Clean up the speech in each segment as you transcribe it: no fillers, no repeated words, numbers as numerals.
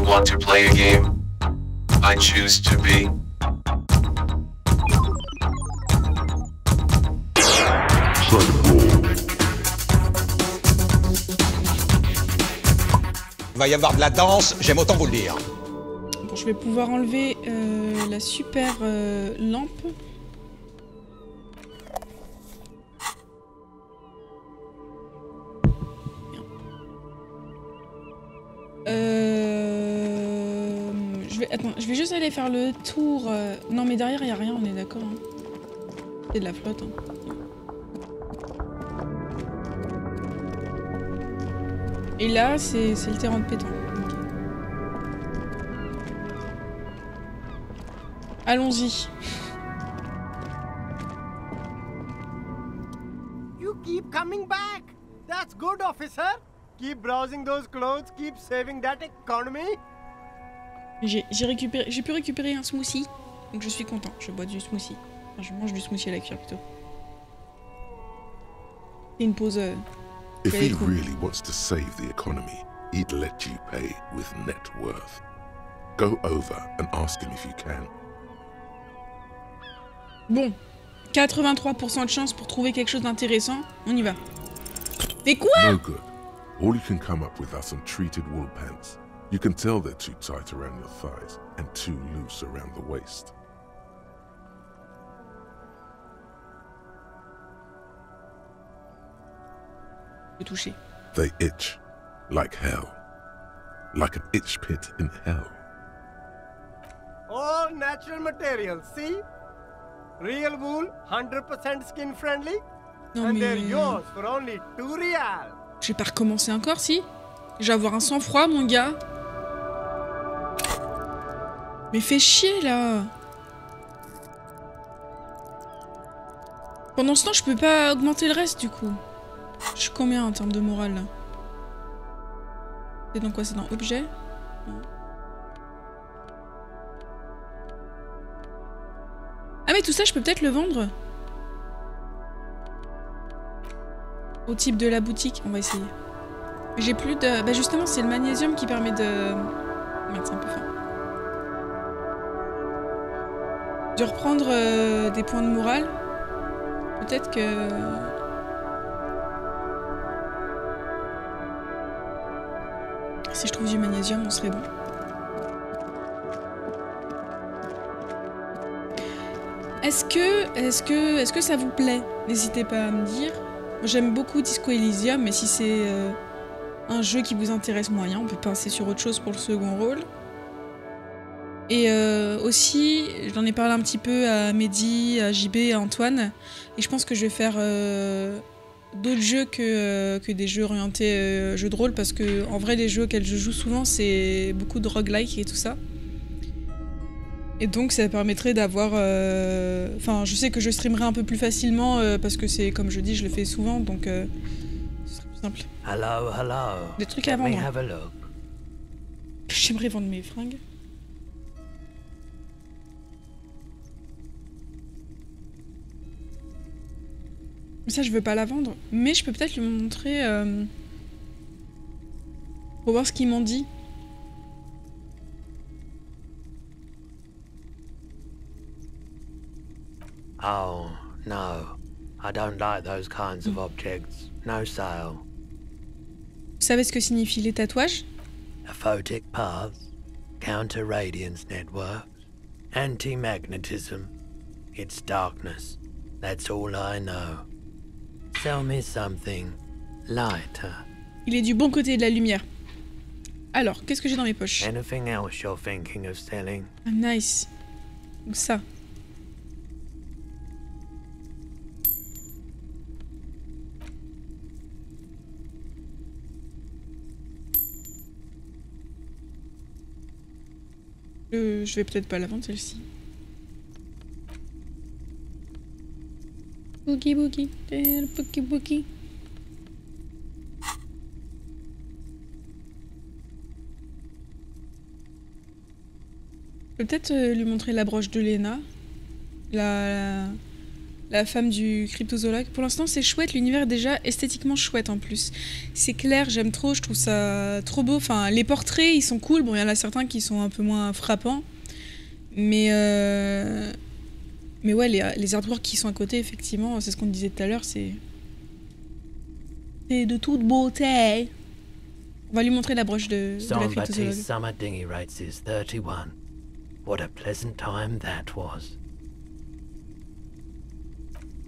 want to play a game? I choose to be. Il va y avoir de la danse, j'aime autant vous le dire. Bon, je vais pouvoir enlever la super lampe. Je vais juste aller faire le tour. Non, mais derrière, il n'y a rien, on est d'accord. Hein. C'est de la flotte. Hein. Et là, c'est le terrain de pétanque. Okay. Allons-y. You keep coming back. That's good, officer. Keep browsing those clothes, keep saving that economy. J'ai pu récupérer un smoothie, donc je suis content. Je bois du smoothie. Enfin, je mange du smoothie à la cuillère plutôt. C'est une pause. If he really wants to save the economy, he'd let you pay with net worth. Go over and ask him if you can. Bon, 83% de chance pour trouver quelque chose d'intéressant. On y va. Mais quoi? No good. All you can come up with are some treated wool pants. You can tell they're too tight around your thighs and too loose around the waist. Toucher. They itch like hell. Like an itch pit in hell. All natural materials, see? Real wool, 100% skin friendly. Non, and mais... they're yours for only 2 real. Je vais pas recommencer encore, si? Je vais avoir un sang-froid, mon gars. Mais fais chier, là. Pendant ce temps, je peux pas augmenter le reste, du coup. Je suis combien en termes de morale, là? C'est dans quoi? C'est dans objet? Non. Ah mais tout ça, je peux peut-être le vendre? Au type de la boutique, on va essayer. J'ai plus de... Bah justement, c'est le magnésium qui permet de... Merde, c'est un peu fin. De reprendre des points de morale. Peut-être que... Si je trouve du magnésium, on serait bon. Est-ce que ça vous plaît? N'hésitez pas à me dire. J'aime beaucoup Disco Elysium, mais si c'est un jeu qui vous intéresse moyen, on peut passer sur autre chose pour le second rôle. Et aussi, j'en ai parlé un petit peu à Mehdi, à JB, à Antoine, et je pense que je vais faire d'autres jeux que des jeux orientés jeux de rôle, parce que en vrai, les jeux auxquels je joue souvent, c'est beaucoup de roguelike et tout ça. Et donc ça permettrait d'avoir... Enfin, je sais que je streamerai un peu plus facilement parce que c'est, comme je dis, je le fais souvent, donc ce serait plus simple. Hello, hello. Des trucs à vendre. Let me have a look. J'aimerais vendre mes fringues. Ça, je veux pas la vendre, mais je peux peut-être lui montrer... pour voir ce qu'ils m'ont dit. Oh, no. I don't like those kinds of objects. No sale. Vous savez ce que signifient les tatouages? Aphotic paths, counter-radiance networks, anti-magnetism. It's darkness. That's all I know. Sell me something lighter. Il est du bon côté de la lumière. Alors, qu'est-ce que j'ai dans mes poches? Anything else you're thinking of selling? Ah, nice. Donc ça. Je vais peut-être pas la vendre celle-ci. Boogie boogie, boogie boogie. Je peux peut-être lui montrer la broche de Lena. la femme du cryptozoologue. Pour l'instant, c'est chouette. L'univers est déjà esthétiquement chouette en plus. C'est clair, j'aime trop. Je trouve ça trop beau. Enfin, les portraits, ils sont cool. Bon, il y en a certains qui sont un peu moins frappants. Mais ouais, les artworks qui sont à côté, effectivement, c'est ce qu'on disait tout à l'heure, c'est de toute beauté. On va lui montrer la broche de la cryptozoologue. Somebody's summer dinghy rates is 31. What a pleasant time that was.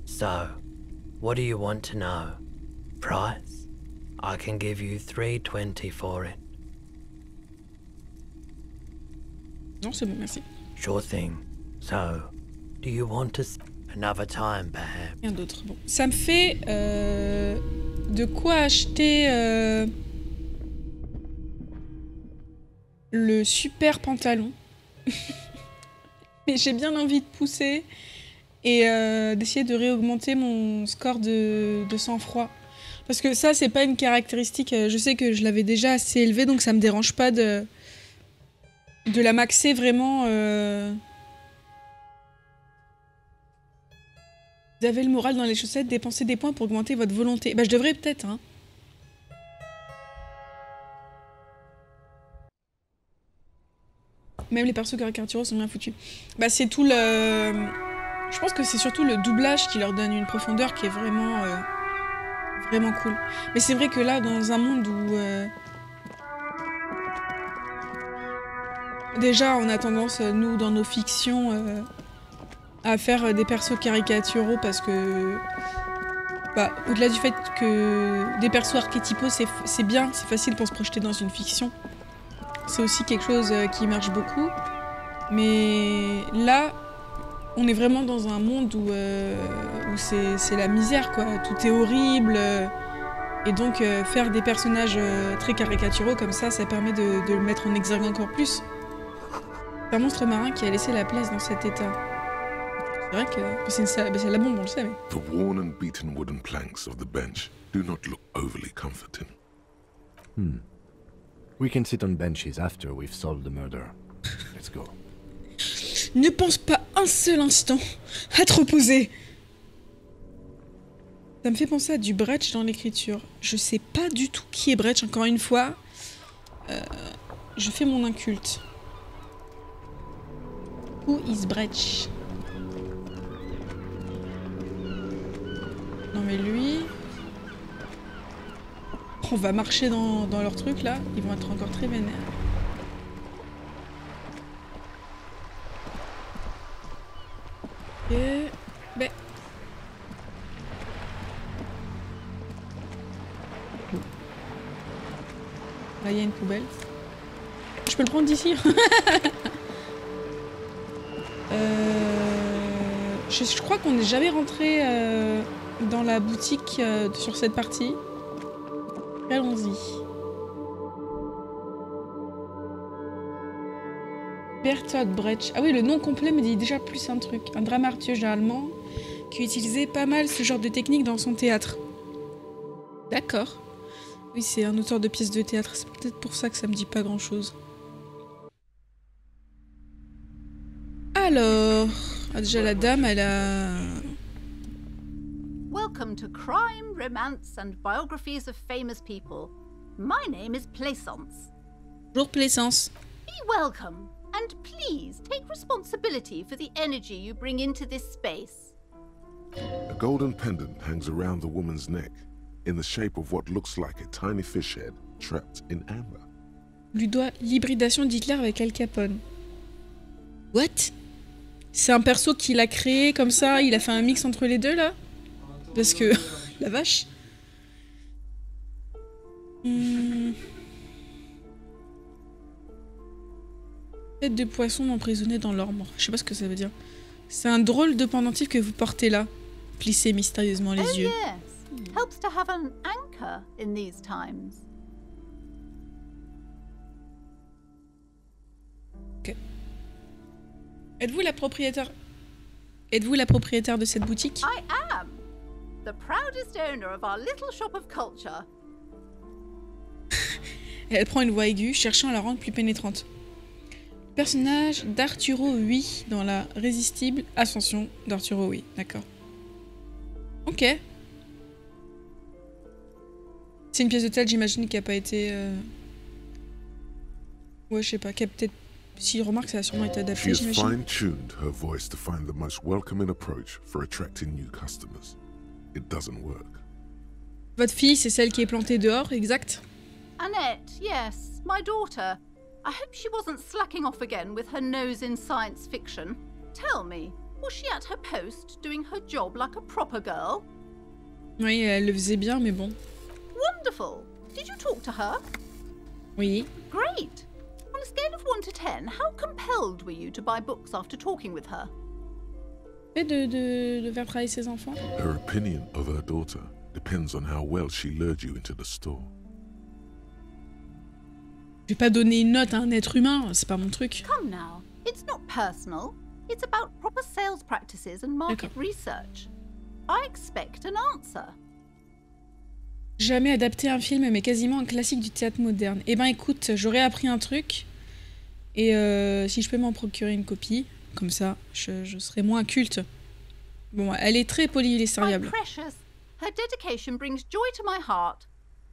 So, what do you want to know? Price? I can give you $3.20 for it. Non, c'est bon, merci. Sure thing. So, do you want to another time, perhaps? Rien d'autre. Bon. Ça me fait de quoi acheter le super pantalon. Mais j'ai bien envie de pousser et d'essayer de réaugmenter mon score de sang-froid. Parce que ça, c'est pas une caractéristique. Je sais que je l'avais déjà assez élevé, donc ça me dérange pas de la maxer vraiment. Vous avez le moral dans les chaussettes, dépensez des points pour augmenter votre volonté. Bah, je devrais peut-être, hein. Même les persos caricaturaux sont bien foutus. Bah, c'est tout le... Je pense que c'est surtout le doublage qui leur donne une profondeur qui est vraiment... vraiment cool. Mais c'est vrai que là, dans un monde où... Déjà, on a tendance, nous, dans nos fictions... à faire des persos caricaturaux parce que... Bah, au-delà du fait que des persos archétypaux, c'est bien, c'est facile pour se projeter dans une fiction. C'est aussi quelque chose qui marche beaucoup. Mais là, on est vraiment dans un monde où c'est la misère, quoi. Tout est horrible. Et donc, faire des personnages très caricaturaux comme ça permet de le mettre en exergue encore plus. C'est un monstre marin qui a laissé la place dans cet état. C'est vrai que c'est la bombe, on le sait. Mais... The worn and beaten wooden planks of the bench do not look overly comforting. We can sit on benches after we've solved the murder. Let's go. Ne pense pas un seul instant à te reposer. Ça me fait penser à du Brecht dans l'écriture. Je sais pas du tout qui est Brecht, encore une fois. Je fais mon inculte. Who is Brecht? Non mais lui... On va marcher dans leur truc là, ils vont être encore très vénères. Et... Ben... Là il y a une poubelle. Je peux le prendre d'ici. Je crois qu'on n'est jamais rentré dans la boutique sur cette partie. Allons-y. Bertolt Brecht. Ah oui, le nom complet me dit déjà plus un truc. Un dramaturge allemand qui utilisait pas mal ce genre de technique dans son théâtre. D'accord. Oui, c'est un auteur de pièces de théâtre. C'est peut-être pour ça que ça me dit pas grand-chose. Alors... Ah, déjà, la dame, elle a... Welcome to Crime, Romance and Biographies of Famous People. My name is Plaisance. Bonjour Plaisance. Be welcome, and please take responsibility for the energy you bring into this space. A golden pendant hangs around the woman's neck, in the shape of what looks like a tiny fish head trapped in amber. Lui doit l'hybridation d'Hitler avec Al Capone. What? C'est un perso qu'il a créé comme ça, il a fait un mix entre les deux là? Parce que... la vache. Tête de poisson emprisonnée dans l'orme. Je sais pas ce que ça veut dire. C'est un drôle de pendentif que vous portez là. Plissez mystérieusement les yeux. Yes. Helps to have an anchor in these times. Ok. Êtes-vous la propriétaire... Êtes-vous la propriétaire de cette boutique? I am. The proudest owner of our little shop of culture. Elle prend une voix aiguë, cherchant à la rendre plus pénétrante. Personnage d'Arturo Ui dans la résistible Ascension d'Arturo Ui. D'accord. Ok. C'est une pièce de théâtre, j'imagine, qui a pas été... Ouais, je sais pas, qui a peut-être... Si, remarque, ça a sûrement été She adapté, has j'imagine. fine-tuned her voice to find the most welcoming approach for attracting new customers. It doesn't work. Votre fille, c'est celle qui est plantée dehors, exact? Annette, yes, my daughter. I hope she wasn't slacking off again with her nose in science fiction. Tell me, was she at her post doing her job like a proper girl? Oui, elle le faisait bien, mais bon. Wonderful. Did you talk to her? Oui. Great. On a scale of 1 to 10, how compelled were you to buy books after talking with her? Et de faire travailler ses enfants? Her opinion of her daughter depends on how well she lured you into the store. Je vais pas donner une note à un être humain, c'est pas mon truc. Come now, it's not personal. It's about proper sales practices and market D'accord. research. I expect an answer. Jamais adapté un film, mais quasiment un classique du théâtre moderne. Eh ben écoute, j'aurais appris un truc, et si je peux m'en procurer une copie, comme ça, je serai moins culte. Bon, elle est très My polyserviable. precious, her dedication brings joy to my heart.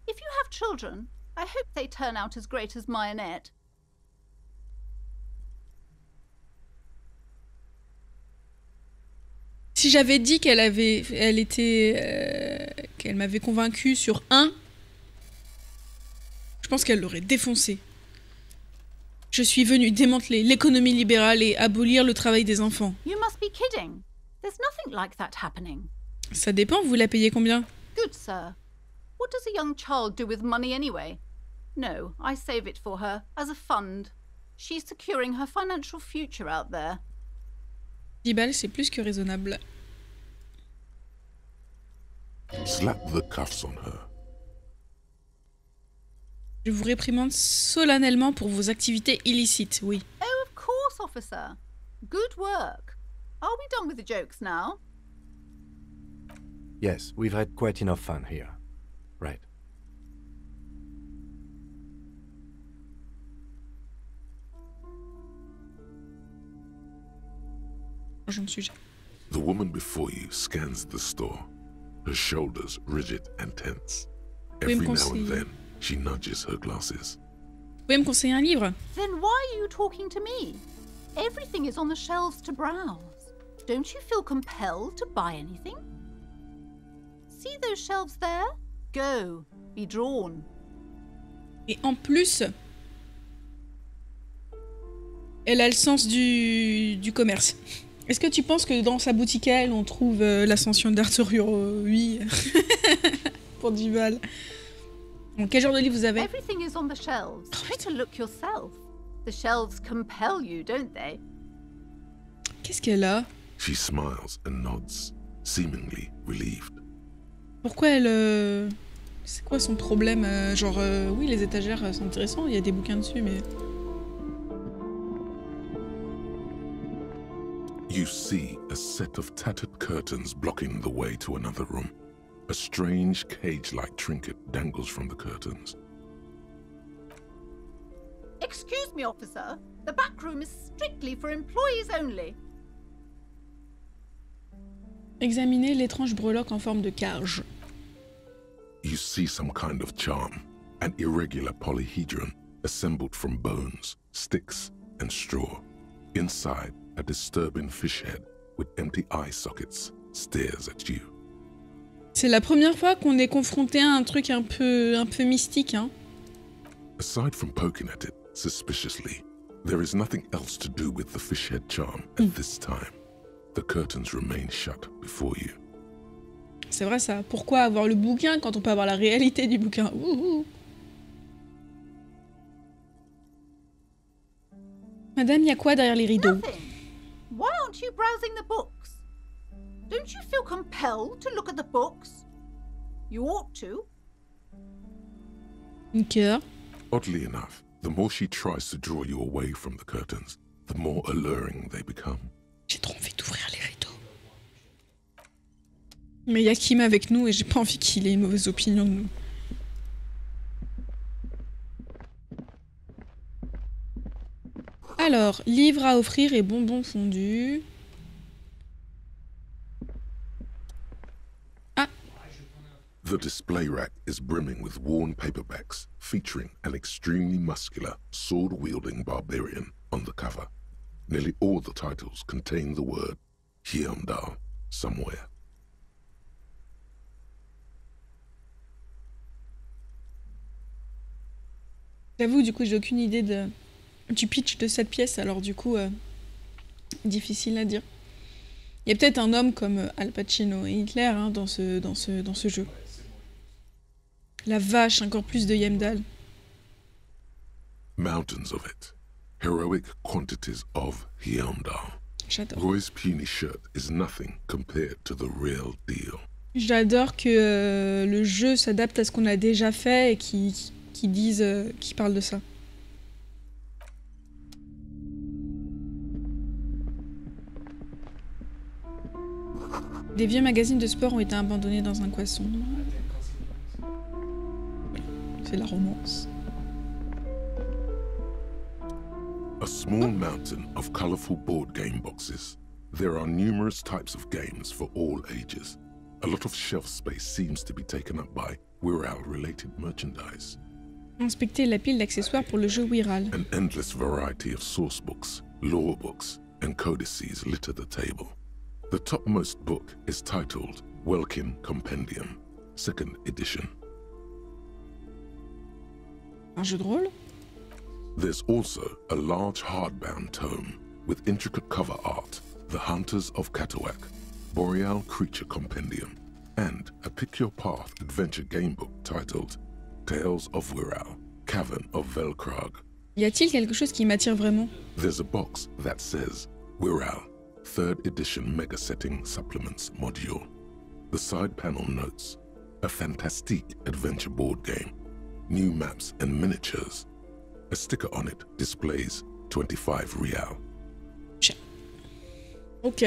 If you have children, I hope they turn out as great as my Annette. Si j'avais dit qu'elle m'avait convaincu sur un, je pense qu'elle l'aurait défoncé. Je suis venue démanteler l'économie libérale et abolir le travail des enfants. You must be kidding. There's nothing like that happening. Ça dépend, vous la payez combien? Good sir. What does a young child do with money anyway? No, I save it for her, as a fund. She's securing her financial future out there. 10 balles, c'est plus que raisonnable. Slap the cuffs on her. Je vous réprimande solennellement pour vos activités illicites, oui. Oh, of course, officer. Good work. Are we done with the jokes now? Yes, we've had quite enough fun here. Right. J'en suis. The woman before you scans the store, her shoulders rigid and tense. Oui, Every me now and conseille. then, she nudges her glasses. Vous pouvez me conseiller un livre? Then why are you talking to me? Everything is on the shelves to browse. Don't you feel compelled to buy anything? See those shelves there? Go. Be drawn. Et en plus, elle a le sens du commerce. Est-ce que tu penses que dans sa boutique à elle, on trouve l'ascension d'Arthur? Oui. Pour 10 balles. Bon, quel genre de livre vous avez? Everything is on the shelves. Take a look yourself. The shelves compel you, don't they? Qu'est-ce qu'elle a? She smiles and nods, seemingly relieved. Pourquoi elle... C'est quoi son problème? Genre, oui, les étagères sont intéressantes, il y a des bouquins dessus, mais... You see a set of tattered curtains blocking the way to another room. A strange cage-like trinket dangles from the curtains. Excuse me, officer. The back room is strictly for employees only. Examinez l'étrange breloque en forme de cage. You see some kind of charm, an irregular polyhedron assembled from bones, sticks, and straw. Inside, a disturbing fish head with empty eye sockets stares at you. C'est la première fois qu'on est confronté à un truc un peu mystique, hein. Aside from poking at it suspiciously, there is nothing else to do with the fish head charm at this time. The curtains remain shut before you. C'est vrai ça. Pourquoi avoir le bouquin quand on peut avoir la réalité du bouquin? Madame, il y a quoi derrière les rideaux? Nothing. Why aren't you browsing the books? Don't you feel compelled to look at the books? You ought to. Une cœur. Oddly enough, the more she tries to draw you away from the curtains, the more alluring they become. J'ai trop envie d'ouvrir les rideaux. Mais il y a Kim avec nous et j'ai pas envie qu'il ait une mauvaise opinion de nous. Alors, livre à offrir et bonbons fondus. The display rack is brimming with worn paperbacks featuring an extremely muscular, sword-wielding barbarian on the cover. Nearly all the titles contain the word Heimdall somewhere. J'avoue, du coup, j'ai aucune idée du pitch de cette pièce, alors du coup, difficile à dire. Il y a peut-être un homme comme Al Pacino et Hitler hein, dans ce jeu. La vache, encore plus de Heimdall. Mountains of it. Heroic quantities of Heimdall. J'adore. Roy's puny shirt is nothing compared to the real deal. J'adore que le jeu s'adapte à ce qu'on a déjà fait et qui parle de ça. Des vieux magazines de sport ont été abandonnés dans un coin sombre. C'est la romance. A small mountain of colorful board game boxes. There are numerous types of games for all ages. A lot of shelf space seems to be taken up by Wirral-related merchandise. Inspectez la pile d'accessoires pour le jeu Wirral. An endless variety of source books, lore books, and codices litter the table. The topmost book is titled Welkin Compendium, 2nd edition. Un jeu de rôle? There's also a large hardbound tome with intricate cover art, The Hunters of Katawak, Boreal Creature Compendium, and a Pick Your Path adventure game book titled Tales of Wirral, Cavern of Velkrag. Y a-t-il quelque chose qui m'attire vraiment? There's a box that says Wirral, 3rd edition Mega Setting Supplements module. The side panel notes, a fantastique adventure board game, new maps and miniatures. A sticker on it displays 25 Rial. Ok,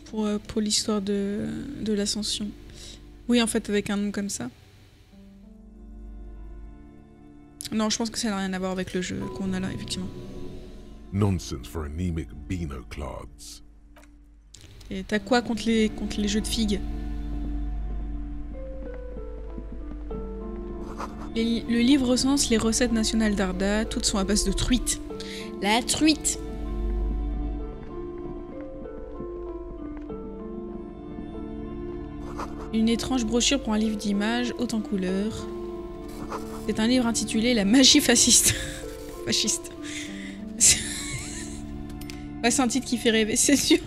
pour l'histoire de l'ascension. Oui, en fait, avec un nom comme ça. Non, je pense que ça n'a rien à voir avec le jeu qu'on a là, effectivement. Nonsense for anemic Beano-clads. Et t'as quoi contre les jeux de figues? Le livre recense les recettes nationales d'Arda, toutes sont à base de truite. La truite! Une étrange brochure pour un livre d'images, haut en couleurs. C'est un livre intitulé La magie fasciste. Fasciste. Ouais, c'est un titre qui fait rêver, c'est sûr.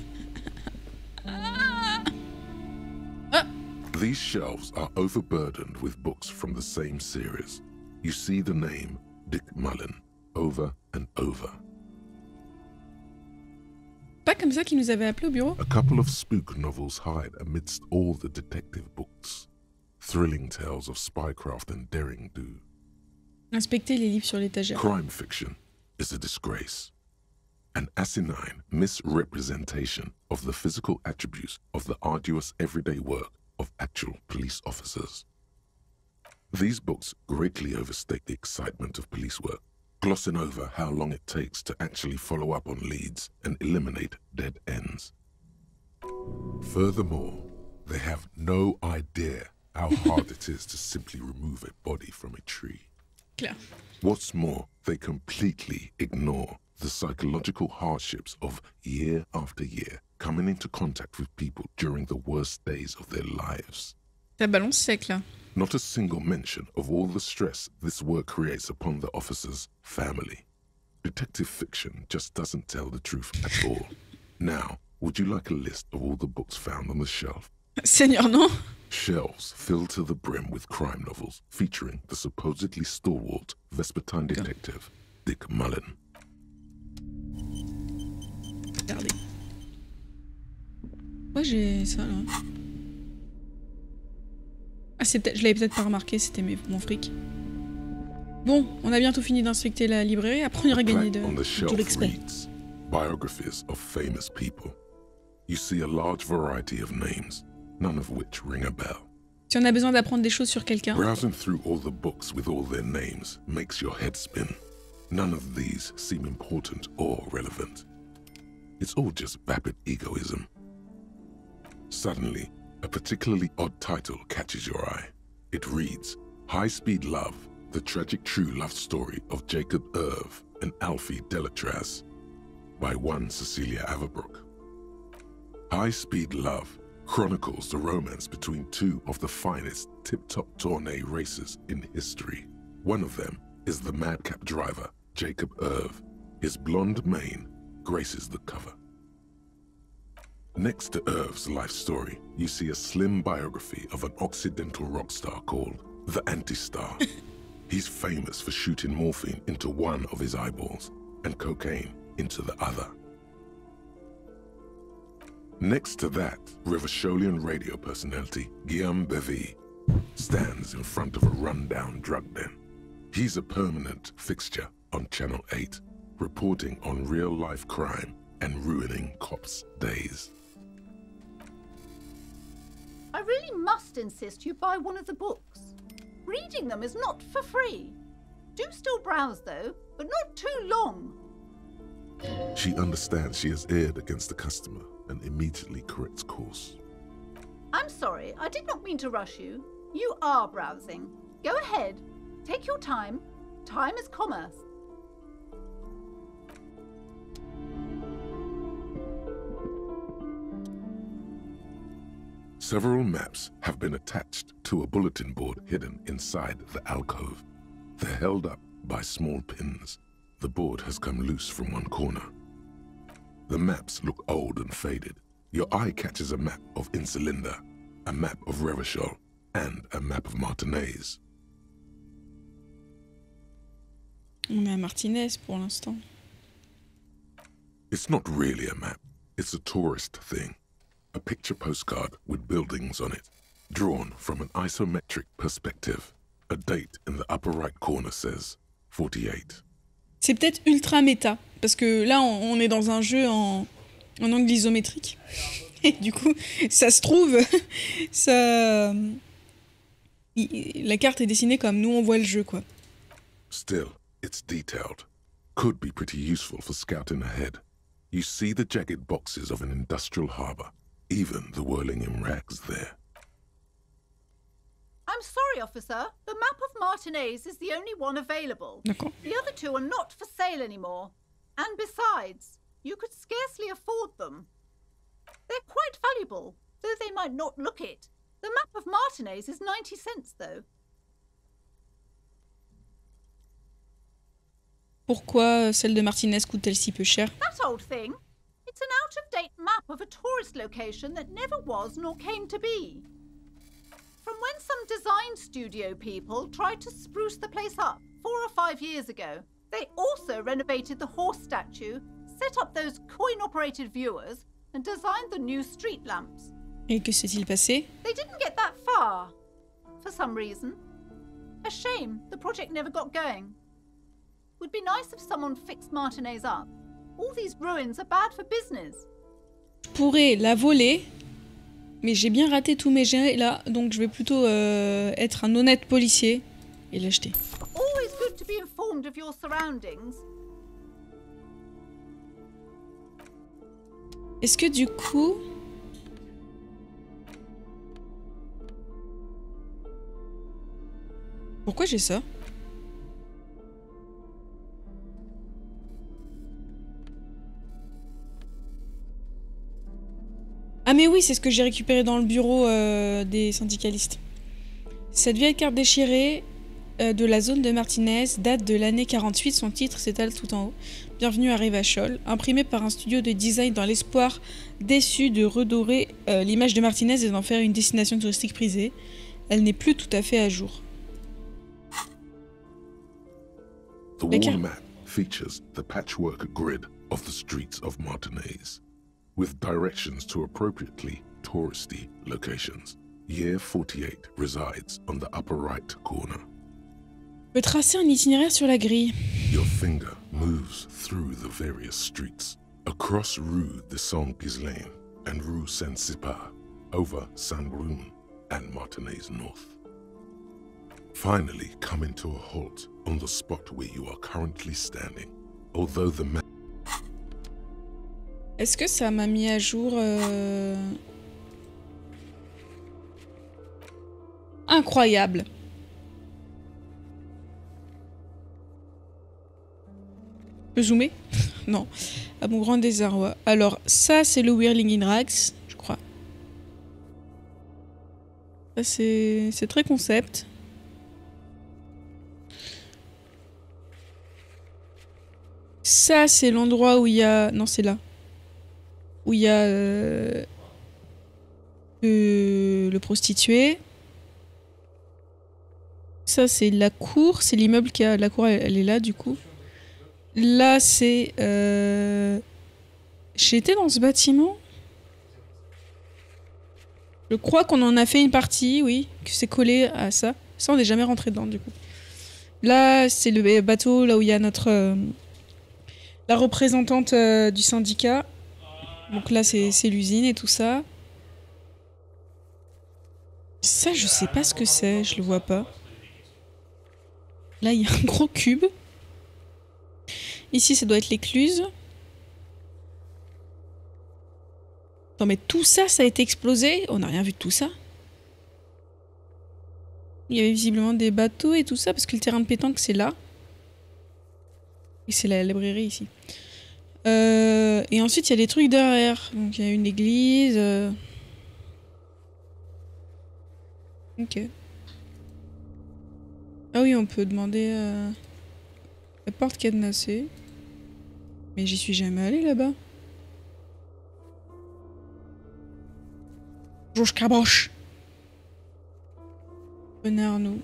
These shelves are overburdened with books from the same series. You see the name Dick Mullen over and over. Pas comme ça qu'ils nous avaient appelé au bureau? A couple of spook novels hide amidst all the detective books. Thrilling tales of spycraft and daring-do. Inspectez les livres sur l'étagère. Crime fiction is a disgrace. An asinine misrepresentation of the physical attributes of the arduous everyday work of actual police officers. These books greatly overstate the excitement of police work, glossing over how long it takes to actually follow up on leads and eliminate dead ends. Furthermore, they have no idea how hard it is to simply remove a body from a tree. Claire. What's more, they completely ignore the psychological hardships of year after year coming into contact with people during the worst days of their lives. Ça balance sec là. Not a single mention of all the stress this work creates upon the officer's family. Detective fiction just doesn't tell the truth at all. Now, would you like a list of all the books found on the shelf? Seigneur, non? Shelves filled to the brim with crime novels featuring the supposedly stalwart Vespertine detective, Dick Mullen. Regardez. Moi j'ai ça là. Ah c'est peut-être, je l'avais peut-être pas remarqué, c'était mon fric. Bon, on a bientôt fini d'inspecter la librairie, après on ira gagner de l'expert. Biographies of famous people. You see a large variety of names, none of which ring a bell. Si on a besoin d'apprendre des choses sur quelqu'un. Browsing through all the books with all their names makes your head spin. None of these seem important or relevant. It's all just vapid egoism. Suddenly, a particularly odd title catches your eye. It reads, High Speed Love, the tragic true love story of Jacob Irv and Alfie Delatraz, by one Cecilia Averbrook. High Speed Love chronicles the romance between two of the finest tip-top tournée racers in history. One of them is the madcap driver, Jacob Irv. His blonde mane graces the cover. Next to Irv's life story, you see a slim biography of an Occidental rock star called the Anti-Star. He's famous for shooting morphine into one of his eyeballs and cocaine into the other. Next to that, Rivasholian radio personality Guillaume Bevy stands in front of a rundown drug den. He's a permanent fixture on Channel 8, reporting on real-life crime and ruining cops' days. I really must insist you buy one of the books. Reading them is not for free. Do still browse though, but not too long. She understands she has erred against the customer and immediately corrects course. I'm sorry, I did not mean to rush you. You are browsing. Go ahead. Take your time. Time is commerce. Several maps have been attached to a bulletin board hidden inside the alcove. They're held up by small pins. The board has come loose from one corner. The maps look old and faded. Your eye catches a map of Insulinda, a map of Revachol, and a map of Martinez. On est à Martinez pour l'instant. It's not really a map. It's a tourist thing. A picture postcard with buildings on it, drawn from an isometric perspective. A date in the upper right corner says 48. C'est peut-être ultra méta, parce que là, on est dans un jeu en angle isométrique. Et du coup, ça se trouve, ça... la carte est dessinée comme nous, on voit le jeu, quoi. Still, it's detailed. Could be pretty useful for scouting ahead. You see the jagged boxes of an industrial harbor, even the whirling in rags there. I'm sorry, officer. The map of Martinez is the only one available. D'accord. The other two are not for sale anymore. And besides, you could scarcely afford them. They're quite valuable, though they might not look it. The map of Martinez is 90 cents, though. Pourquoi celle de Martinez coûte-t-elle si peu cher? That old thing. It's an out-of-date map of a tourist location that never was nor came to be. From when some design studio people tried to spruce the place up 4 or 5 years ago. They also renovated the horse statue, set up those coin-operated viewers, and designed the new street lamps. Et que s'est-il passé? They didn't get that far, for some reason. A shame the project never got going. Would be nice if someone fixed Martinez up. All these ruins are bad for business. Je pourrais la voler, mais j'ai bien raté tous mes jets là, donc je vais plutôt être un honnête policier et l'acheter. Always good to be informed of your surroundings. Est-ce que du coup... Pourquoi j'ai ça? Ah mais oui, c'est ce que j'ai récupéré dans le bureau des syndicalistes. Cette vieille carte déchirée de la zone de Martinez date de l'année 48, son titre s'étale tout en haut. Bienvenue à Rivachol, imprimée par un studio de design dans l'espoir déçu de redorer l'image de Martinez et d'en faire une destination touristique prisée. Elle n'est plus tout à fait à jour. The wall map features the patchwork grid of the streets of Martinez, with directions to appropriately touristy locations. Year 48 resides on the upper right corner. Je peux tracer un itinéraire sur la grille. Your finger moves through the various streets, across Rue de Saint-Ghislain and Rue Saint-Cypar, over Saint-Brun and Martinez North. Finally coming to a halt on the spot where you are currently standing, although the map... Est-ce que ça m'a mis à jour Ah incroyable. Je peux zoomer? Non. À mon grand désarroi. Alors, ça, c'est le Whirling in Rags, je crois. Ça, c'est très concept. Ça, c'est l'endroit où il y a... Non, c'est là. Où il y a le prostitué. Ça, c'est la cour. C'est l'immeuble qui a... La cour, elle est là, du coup. Là, c'est... J'étais dans ce bâtiment. Je crois qu'on en a fait une partie, oui. Que c'est collé à ça. Ça, on n'est jamais rentré dedans, du coup. Là, c'est le bateau, là où il y a notre... la représentante du syndicat. Donc là, c'est l'usine et tout ça. Ça, je sais pas ce que c'est, je le vois pas. Là, il y a un gros cube. Ici, ça doit être l'écluse. Non, mais tout ça, ça a été explosé. On n'a rien vu de tout ça. Il y avait visiblement des bateaux et tout ça, parce que le terrain de pétanque, c'est là. Et c'est la librairie ici. Et ensuite, il y a des trucs derrière. Donc, il y a une église. Ok. Ah oui, on peut demander la porte cadenassée. Mais j'y suis jamais allée là-bas. Georges Caboche. Arnaud.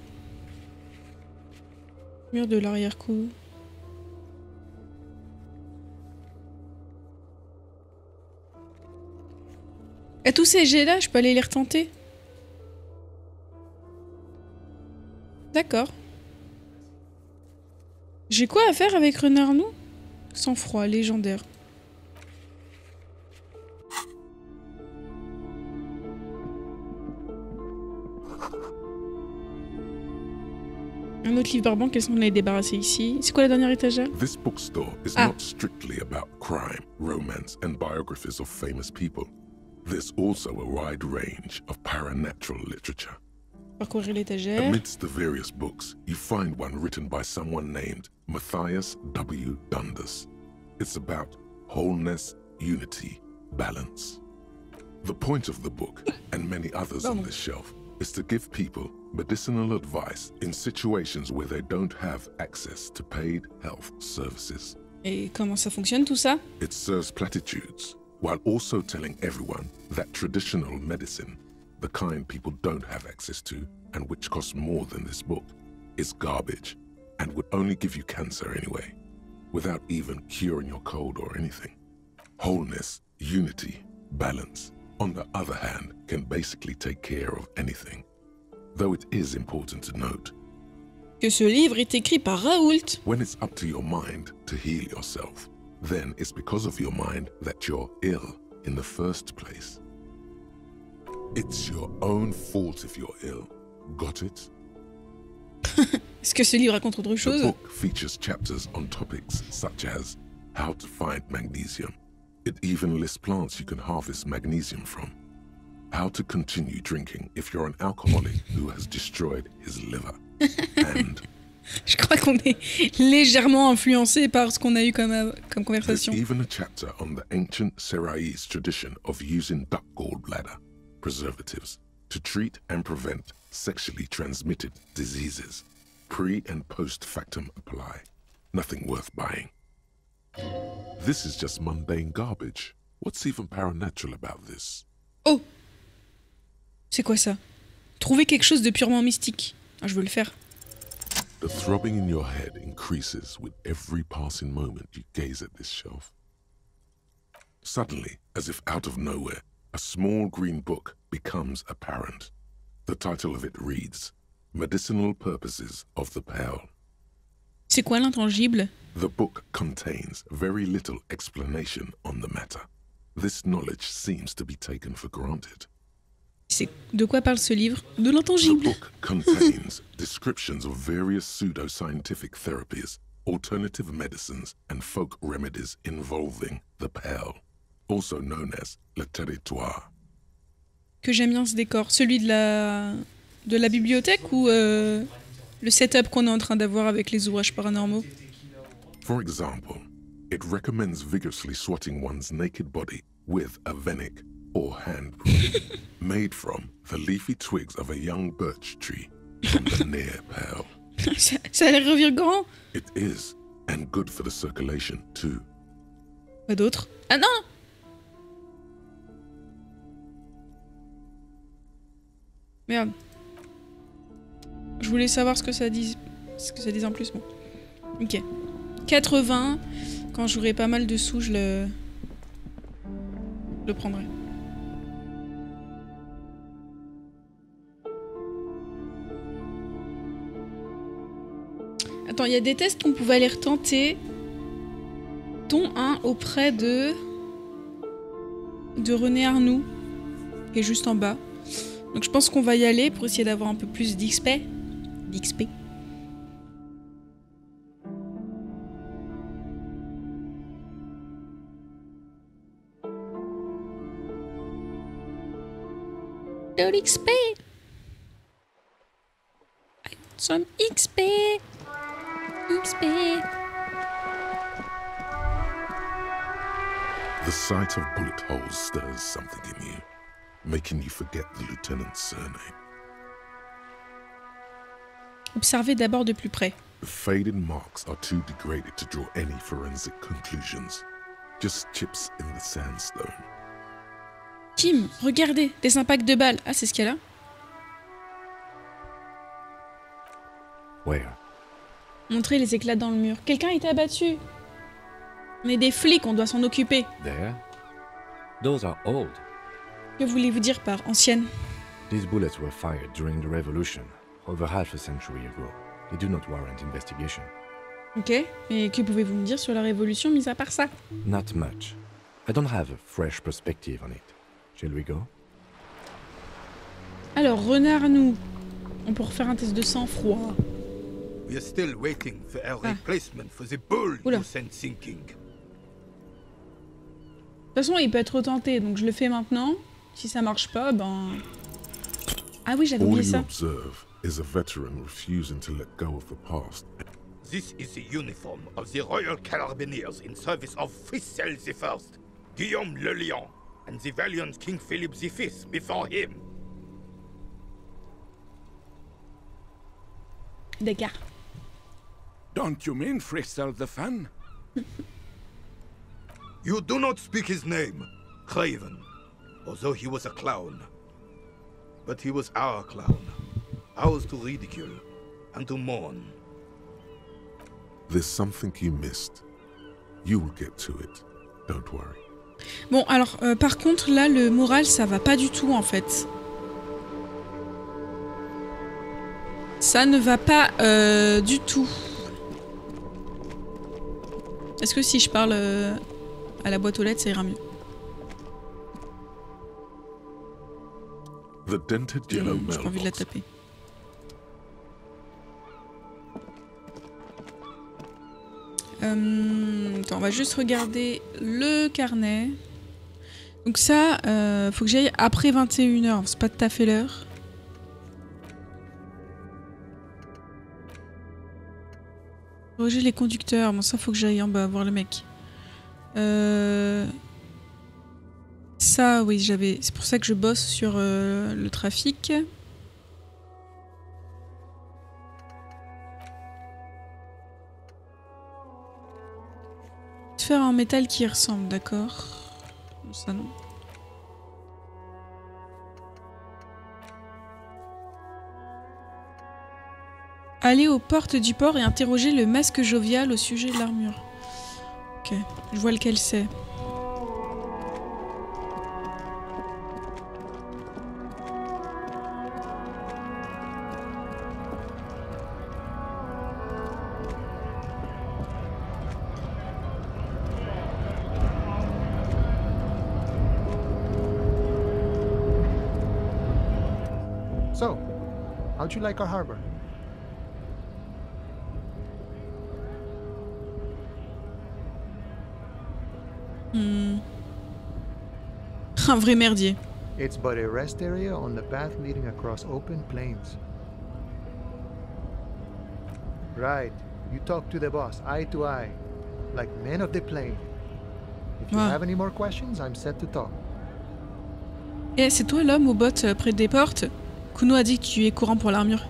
Mur de l'arrière-cour. Et tous ces jets là, je peux aller les retenter. D'accord. J'ai quoi à faire avec Renarnou? Sang-froid, légendaire. Un autre livre barbant, quels sont les débarrasser ici? C'est quoi la dernière étagère? This bookstore is not strictly about crime, romance, and biographies of famous people. There's also a wide range of paranatural literature. Parcourir l'étagère. Amidst the various books, you find one written by someone named Matthias W. Dundas. It's about wholeness, unity, balance. The point of the book, and many others on this shelf, is to give people medicinal advice in situations where they don't have access to paid health services. Et comment ça fonctionne tout ça? It serves platitudes, while also telling everyone that traditional medicine, the kind people don't have access to and which costs more than this book, is garbage and would only give you cancer anyway, without even curing your cold or anything. Wholeness, unity, balance, on the other hand, can basically take care of anything. Though it is important to note que ce livre est écrit par Raoult. When it's up to your mind to heal yourself, then it's because of your mind that you're ill in the first place. It's your own fault if you're ill. Got it? Est-ce que ce livre raconte autre chose? The book features chapters on topics such as how to find magnesium. It even lists plants you can harvest magnesium from. How to continue drinking if you're an alcoholic who has destroyed his liver. And je crois qu'on est légèrement influencé par ce qu'on a eu comme conversation. there's even a chapter on the ancient Seraïs tradition of using duck gallbladder preservatives to treat and prevent sexually transmitted diseases. Pre and post factum apply. Nothing worth buying. This is just mundane garbage. What's even paranatural about this? Oh! C'est quoi ça? Trouver quelque chose de purement mystique. Ah, je veux le faire. The throbbing in your head increases with every passing moment you gaze at this shelf. Suddenly, as if out of nowhere, a small green book becomes apparent. The title of it reads, Medicinal Purposes of the Pearl. C'est quoi l'intangible? The book contains very little explanation on the matter. This knowledge seems to be taken for granted. C'est de quoi parle ce livre? De The l'intangible. book contains descriptions of various pseudo-scientific therapies, alternative medicines, and folk remedies involving the pearl, also known as le territoire. Que j'aime bien ce décor. Celui de De la bibliothèque ou le setup qu'on est en train d'avoir avec les ouvrages paranormaux? For example, it recommends vigorously swatting one's naked body with a venik, or hand broom, made from the leafy twigs of a young birch tree from the near pale. Ça a l'air revirgant. It is, and good for the circulation too. Pas d'autre? Ah non! Merde. Je voulais savoir ce que ça dit en plus. Bon. Ok. 80. Quand j'aurai pas mal de sous, je le prendrai. Attends, il y a des tests qu'on pouvait aller retenter, dont un auprès de René Arnoux, qui est juste en bas. Donc je pense qu'on va y aller pour essayer d'avoir un peu plus d'XP. De l'XP. Some XP. The sight of bullet holes stirs something in you, making you forget the lieutenant's surname. Observez d'abord de plus près. The faded marks are too degraded to draw any forensic conclusions. Just chips in the sandstone. Kim, regardez, des impacts de balles. Ah, c'est ce qu'il y a là? Where? Montrez les éclats dans le mur. Quelqu'un a été abattu. On est des flics, on doit s'en occuper. There? Those are old. Que voulez-vous dire par ancienne? These bullets were fired during the Revolution, over half a century ago. They do not warrant investigation. Ok, mais que pouvez-vous me dire sur la Révolution, mis à part ça? Not much. I don't have a fresh perspective on it. Shall we go? Alors, Renard, nous. On peut refaire un test de sang-froid. We are still waiting for a replacement for the bull Oula. you sent sinking. De toute façon, il peut être tenté, donc je le fais maintenant. Si ça marche pas, ben... Ah oui, j'avais All oublié you ça. observe is a veteran refusing to let go of the past. This is the uniform of the Royal Carabiniers in service of Fritzell I, Guillaume le Lion, and the valiant King Philip V before him. D'accord. Don't you mean Fritzell the Fan? You do not speak his name, Craven, although he was a clown. But he was our clown, ours to ridicule and to mourn. There's something you missed. You will get to it. Don't worry. Bon, alors, par contre, là, le moral, ça va pas du tout, en fait. Ça ne va pas du tout. Est-ce que si je parle à la boîte aux lettres, ça ira mieux? The dented yellow J'ai pas envie de la mailbox. taper. Attends, on va juste regarder le carnet. Donc ça, faut que j'aille après 21h, c'est pas tout à fait l'heure. Roger les conducteurs, bon ça faut que j'aille en bas voir le mec. Ça oui j'avais, c'est pour ça que je bosse sur le trafic. Faire un métal qui ressemble, d'accord. Ça non. Aller aux portes du port et interroger le masque jovial au sujet de l'armure. Ok, je vois lequel c'est. So, how'd you like our harbor? Un vrai merdier. It's but a rest area on the path leading across open plains. Right. You talk to the boss, eye to eye, like men of the plain. If you have any more questions, I'm set to talk. Eh, c'est toi l'homme aux bottes près des portes? Kuno a dit que tu es courant pour l'armure.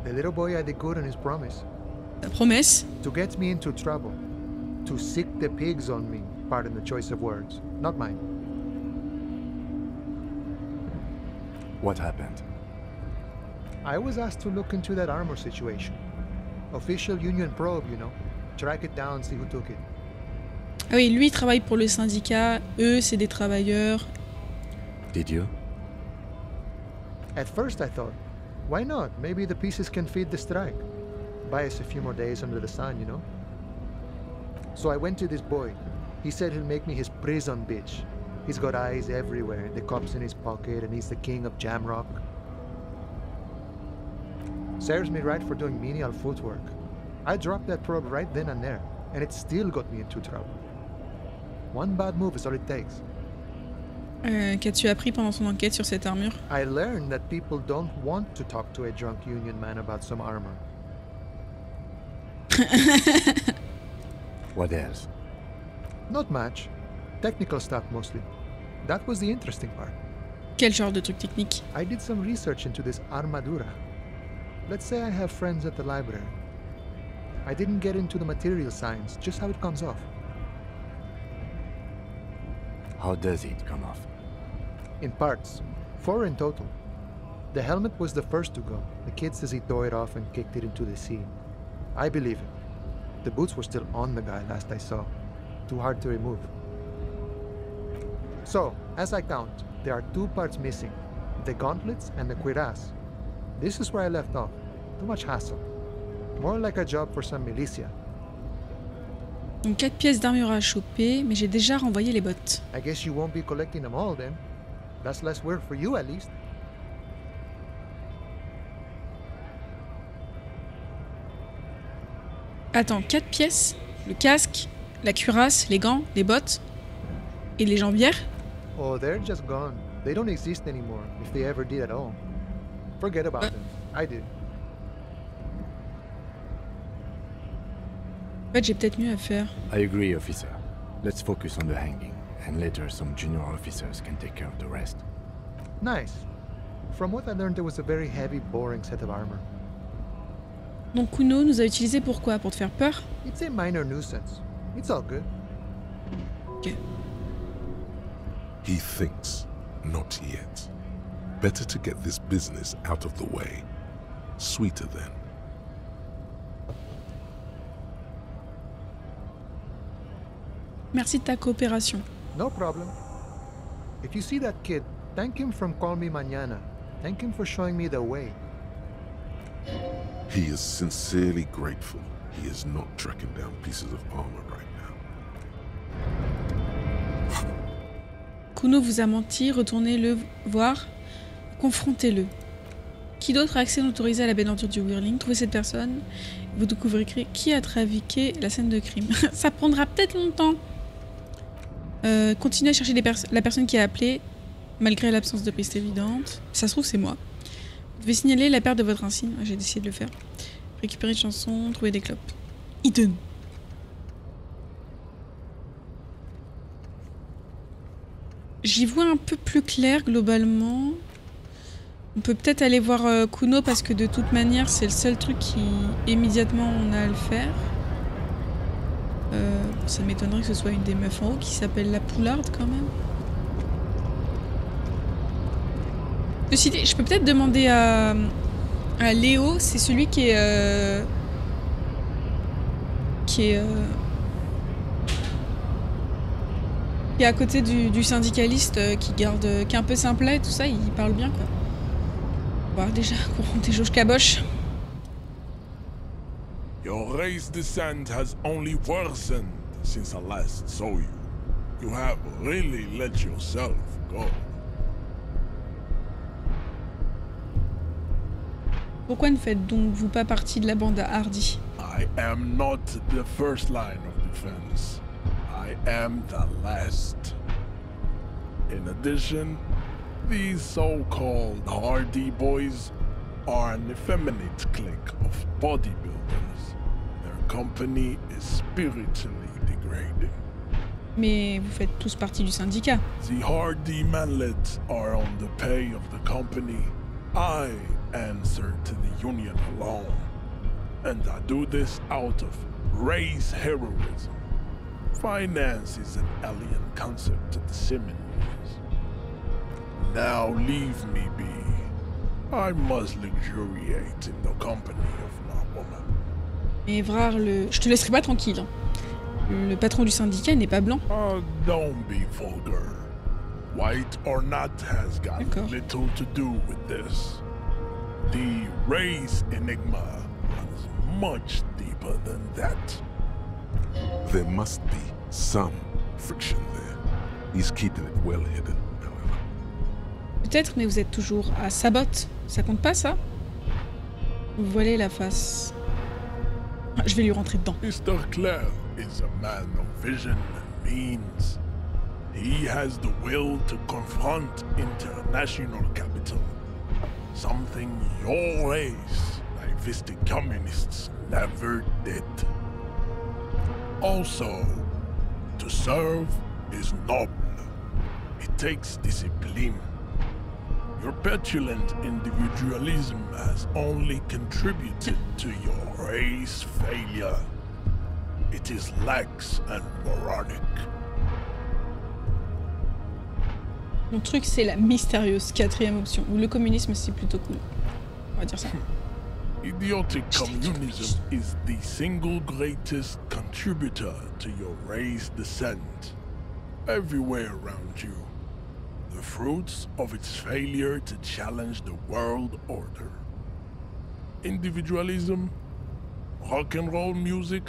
The little boy had the good on his promise. La promesse? To get me into trouble. To sick the pigs on me. Pardon the choice of words. Not mine. What happened? I was asked to look into that armor situation. Official union probe, you know. Track it down, see who took it. Ah oui, lui il travaille pour le syndicat, eux c'est des travailleurs. Did you? At first I thought, why not? Maybe the pieces can feed the strike. Buy us a few more days under the sun, you know? So I went to this boy. He said he'll make me his prison bitch. He's got eyes everywhere, the cops in his pocket, and he's the king of Jamrock. Serves me right for doing menial footwork. I dropped that probe right then and there, and it still got me into trouble. One bad move is all it takes. Qu'as-tu appris pendant son enquête sur cette armure? I learned that people don't want to talk to a drunk union man about some armor. What else? Not much. Technical stuff mostly. That was the interesting part. Quel genre de truc technique? I did some research into this armadura. Let's say I have friends at the library. I didn't get into the material science, just how it comes off. How does it come off? In parts. 4 in total. The helmet was the first to go. The kid says he tore it off and kicked it into the sea. I believe it. The boots were still on the guy last I saw. Too hard to remove. So, as I count, there are 2 parts missing. The gauntlets and the cuirass. This is where I left off. Too much hassle. More like a job for some militia. Donc 4 pièces d'armure à choper, mais j'ai déjà renvoyé les bottes. I guess you won't be collecting them all then. That's less work for you at least. Attends, 4 pièces? Le casque, la cuirasse, les gants, les bottes et les jambières? Oh, they're just gone. They don't exist anymore, if they ever did at all. Forget about them. I did. En fait, j'ai peut-être mieux à faire. I agree, officer. Let's focus on the hanging, and later some junior officers can take care of the rest. Nice. From what I learned, there was a very heavy, boring set of armor. Donc Kuno nous a utilisé pourquoi? Pour te faire peur? It's a minor nuisance. It's all good. Ok. He thinks, not yet. Better to get this business out of the way. Sweeter then. Merci de ta coopération. No problem. If you see that kid, thank him from Call Me Mañana. Thank him for showing me the way. He is sincerely grateful he is not tracking down pieces of armor right now. Kuno vous a menti, retournez-le voir, confrontez-le. Qui d'autre a accès non autorisé à la belle du Whirling? Trouvez cette personne, vous découvrirez qui a trafiqué la scène de crime. Ça prendra peut-être longtemps. Continuez à chercher la personne qui a appelé, malgré l'absence de piste évidente. Ça se trouve, c'est moi. Vous devez signaler la perte de votre insigne. J'ai décidé de le faire. Récupérer une chanson, trouver des clopes. Eden. J'y vois un peu plus clair globalement. On peut peut-être aller voir Kuno parce que de toute manière c'est le seul truc qui immédiatement on a à le faire. Ça m'étonnerait que ce soit une des meufs en haut qui s'appelle la Poularde quand même. Ceci dit, je peux peut-être demander à Léo, c'est celui qui est à côté du syndicaliste qui est un peu simplet et tout ça, il parle bien quoi. On va voir déjà courant des jauges caboches. Your race descent has only worsened since I last saw you. You have really let yourself go. Pourquoi ne faites donc vous pas partie de la bande à Hardy? I am not the first line of defense. I am the last. In addition, These so-called Hardy Boys are an effeminate clique of bodybuilders. Their company is spiritually degrading. Mais vous faites tous partie du syndicat. The Hardy manlets are on the pay of the company. I answer to the union alone. And I do this out of race heroism. Finance is an alien concept to the Seminoles. Now leave me be. I must luxuriate in the company of my woman. Mais Vrar, je te laisserai pas tranquille. Hein. Le patron du syndicat n'est pas blanc. Don't be vulgar. White or not has got little to do with this. The race enigma runs much deeper than that. There must be some friction there. He's keeping it well hidden, however. Peut-être, mais vous êtes toujours à Sabot. Ça compte pas, ça? Vous voilez la face. Ah, je vais lui rentrer dedans. Mr. Clare is a man of vision and means. He has the will to confront international capital. Something your race, naivistic communists, never did. Also, to serve is noble. It takes discipline. Your petulant individualism has only contributed to your race failure. It is lax and moronic. Mon truc, c'est la mystérieuse 4e option, où le communisme, c'est plutôt cool. On va dire ça. Idiotic communism is the single greatest contributor to your race descent. Everywhere around you. The fruits of its failure to challenge the world order. Individualism, rock and roll music,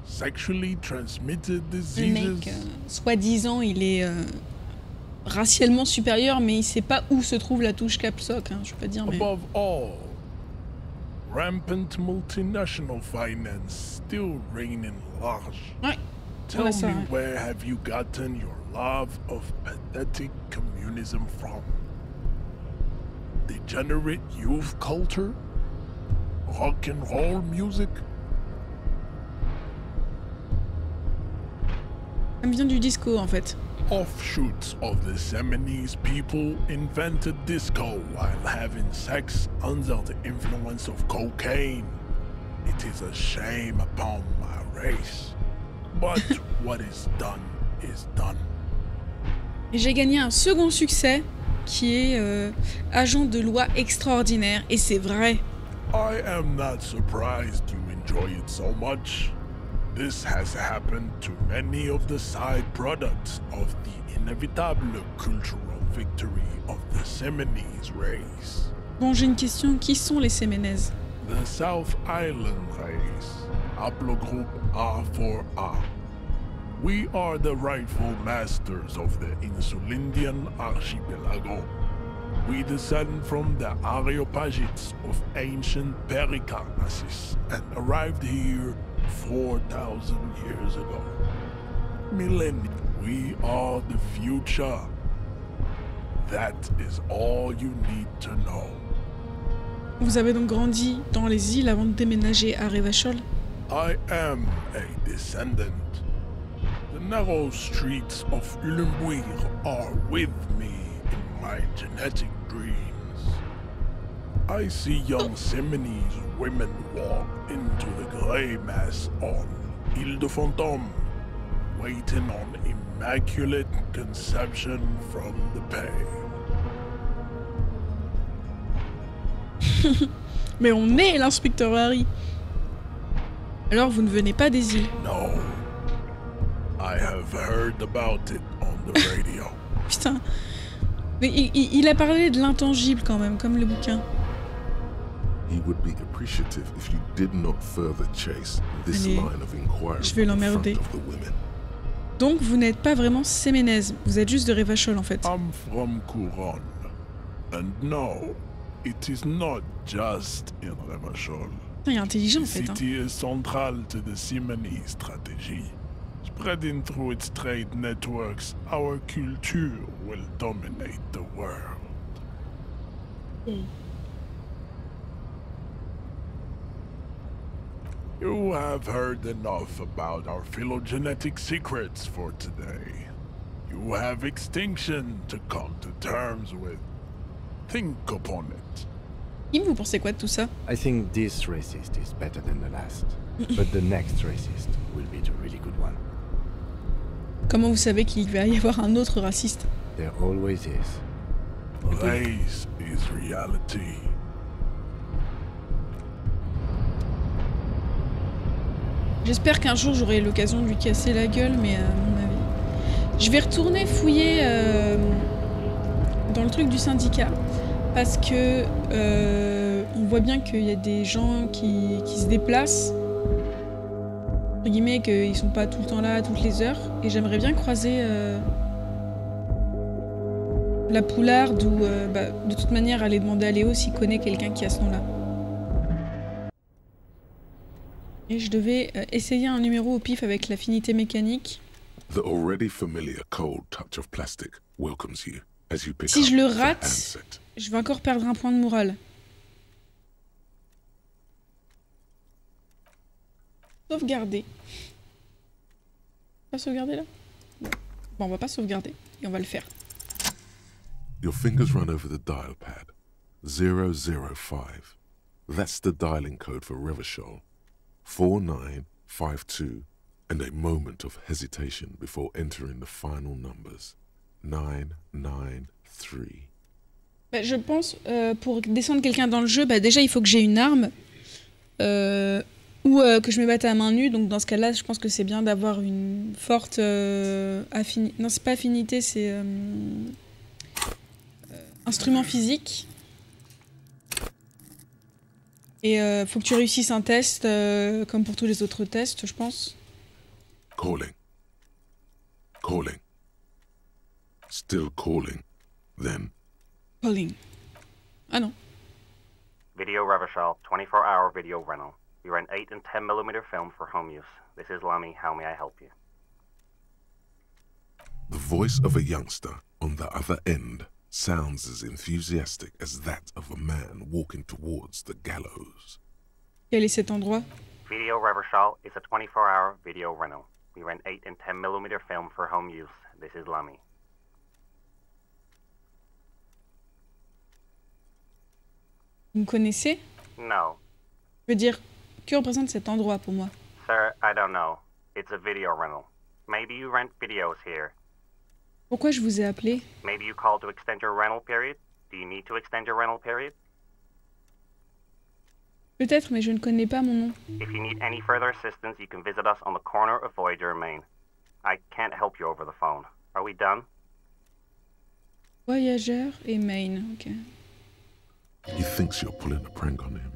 sexually transmitted diseases. Le mec, soi-disant, il est racialement supérieur, mais il sait pas où se trouve la touche caps lock, hein, je peux pas dire, mais... Above all, rampant multinational finance still reigning large. Ouais. Tell me, where have you gotten your love of pathetic communism from? Degenerate youth culture? Rock and roll music? Ça me vient du disco, en fait. Offshoots of the Seminoles people invented disco while having sex under the influence of cocaine. It is a shame upon my race. But what is done is done. Et j'ai gagné un second succès qui est agent de loi extraordinaire, et c'est vrai. I am not surprised you enjoy it so much. This has happened to many of the side products of the inevitable cultural victory of the Seminoles race. Bon, j'ai une question. Qui sont les Séménèses? The South Island race, haplogroup R4A. We are the rightful masters of the Insulindian archipelago. We descend from the Areopagites of ancient Pericanasis and arrived here 4,000 years ago. Millennia. We are the future. That is all you need to know. Vous avez donc grandi dans les îles avant de déménager à Revachol? I am a descendant. The narrow streets of Ulumbuir are with me in my genetic dreams. I see young Seminoles women walk into the grey mass on Ile de Fantôme, waiting on immaculate conception from the pay. Mais on est l'inspecteur Harry. Alors vous ne venez pas des îles? No. I have heard about it on the radio. Putain. Mais il a parlé de l'intangible quand même, comme le bouquin. He would be appreciative if you did not further chase this Allez, line of inquiry je vais in front l'emmerder. of the women. Donc vous n'êtes pas vraiment séménèse, vous êtes juste de Revachol en fait. I'm from Couronne. And no, it is not just in Revachol. Il est intelligent en The fait. Hein. city is central to the Simony strategy. Spreading through its trade networks, our culture will dominate the world. You have heard enough about our phylogenetic secrets for today. You have extinction to come to terms with. Think upon it. Kim, vous pensez quoi de tout ça? I think this racist is better than the last. But the next racist will be the really good one. Comment vous savez qu'il va y avoir un autre raciste? There always is. Race is reality. J'espère qu'un jour j'aurai l'occasion de lui casser la gueule, mais à mon avis. Je vais retourner fouiller dans le truc du syndicat. Parce que on voit bien qu'il y a des gens qui se déplacent. Entre guillemets, qu'ils sont pas tout le temps là, à toutes les heures. Et j'aimerais bien croiser la poularde ou de toute manière aller demander à Léo s'il connaît quelqu'un qui a ce nom-là. Et je devais essayer un numéro au pif avec l'affinité mécanique. The already familiar cold touch of plastic welcomes you as you pick Si je le up the rate, handset. je vais encore perdre un point de morale. Sauvegarder. Pas sauvegarder là? Bon, on va pas sauvegarder et on va le faire. Your fingers run over the dial pad. 005. That's the dialing code for Revachol. 4952. And a moment of hesitation before entering the final numbers. 993. Je pense, pour descendre quelqu'un dans le jeu, déjà il faut que j'ai une arme. Ou que je me batte à main nue. Donc dans ce cas-là, je pense que c'est bien d'avoir une forte affinité. Non, c'est pas affinité, c'est instrument physique. Et faut que tu réussisses un test, comme pour tous les autres tests, je pense. Calling. Calling. Still calling. Then. Calling. Ah non. Video Revachol, 24-hour video rental. We rent 8 and 10mm film for home use. This is Lamy. How may I help you? The voice of a youngster on the other end sounds as enthusiastic as that of a man walking towards the gallows. Quel est cet endroit? Video Revachol is a 24-hour video rental. We rent 8 and 10mm film for home use. This is Lamy. Vous me connaissez? No. Je veux dire, que représente cet endroit pour moi? Sir, I don't know. It's a video rental. Maybe you rent videos here. Pourquoi je vous ai appelé? Maybe you called to extend your rental period? Do you need to extend your rental period? Peut-être, mais je ne connais pas mon nom. If you need any further assistance, you can visit us on the corner of Voyager and Main. I can't help you over the phone. Are we done? Voyageur et Main, ok. He thinks you're pulling a prank on him.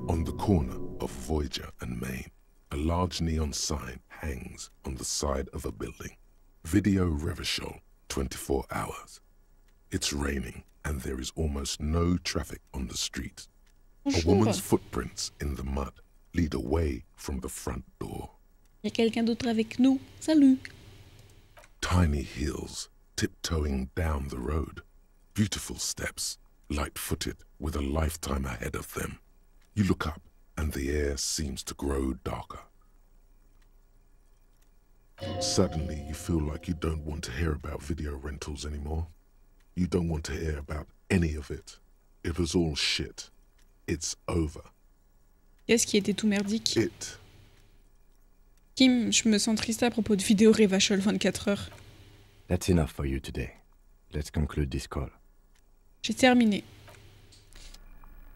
On the corner of Voyager and Main, a large neon sign hangs on the side of a building. Video Revachol, 24 hours. It's raining and there is almost no traffic on the street. A woman's footprints in the mud lead away from the front door. Il y a quelqu'un d'autre avec nous. Salut. Tiny heels tiptoeing down the road. Beautiful steps, light-footed with a lifetime ahead of them. You look up and the air seems to grow darker. Suddenly you feel like you don't want to hear about video rentals anymore. You don't want to hear about any of it. It was all shit. It's over. Qu'est-ce qui était tout merdique? It. Kim, je me sens triste à propos de Vidéo Revachol 24 heures. That's enough for you today. Let's conclude this call. J'ai terminé.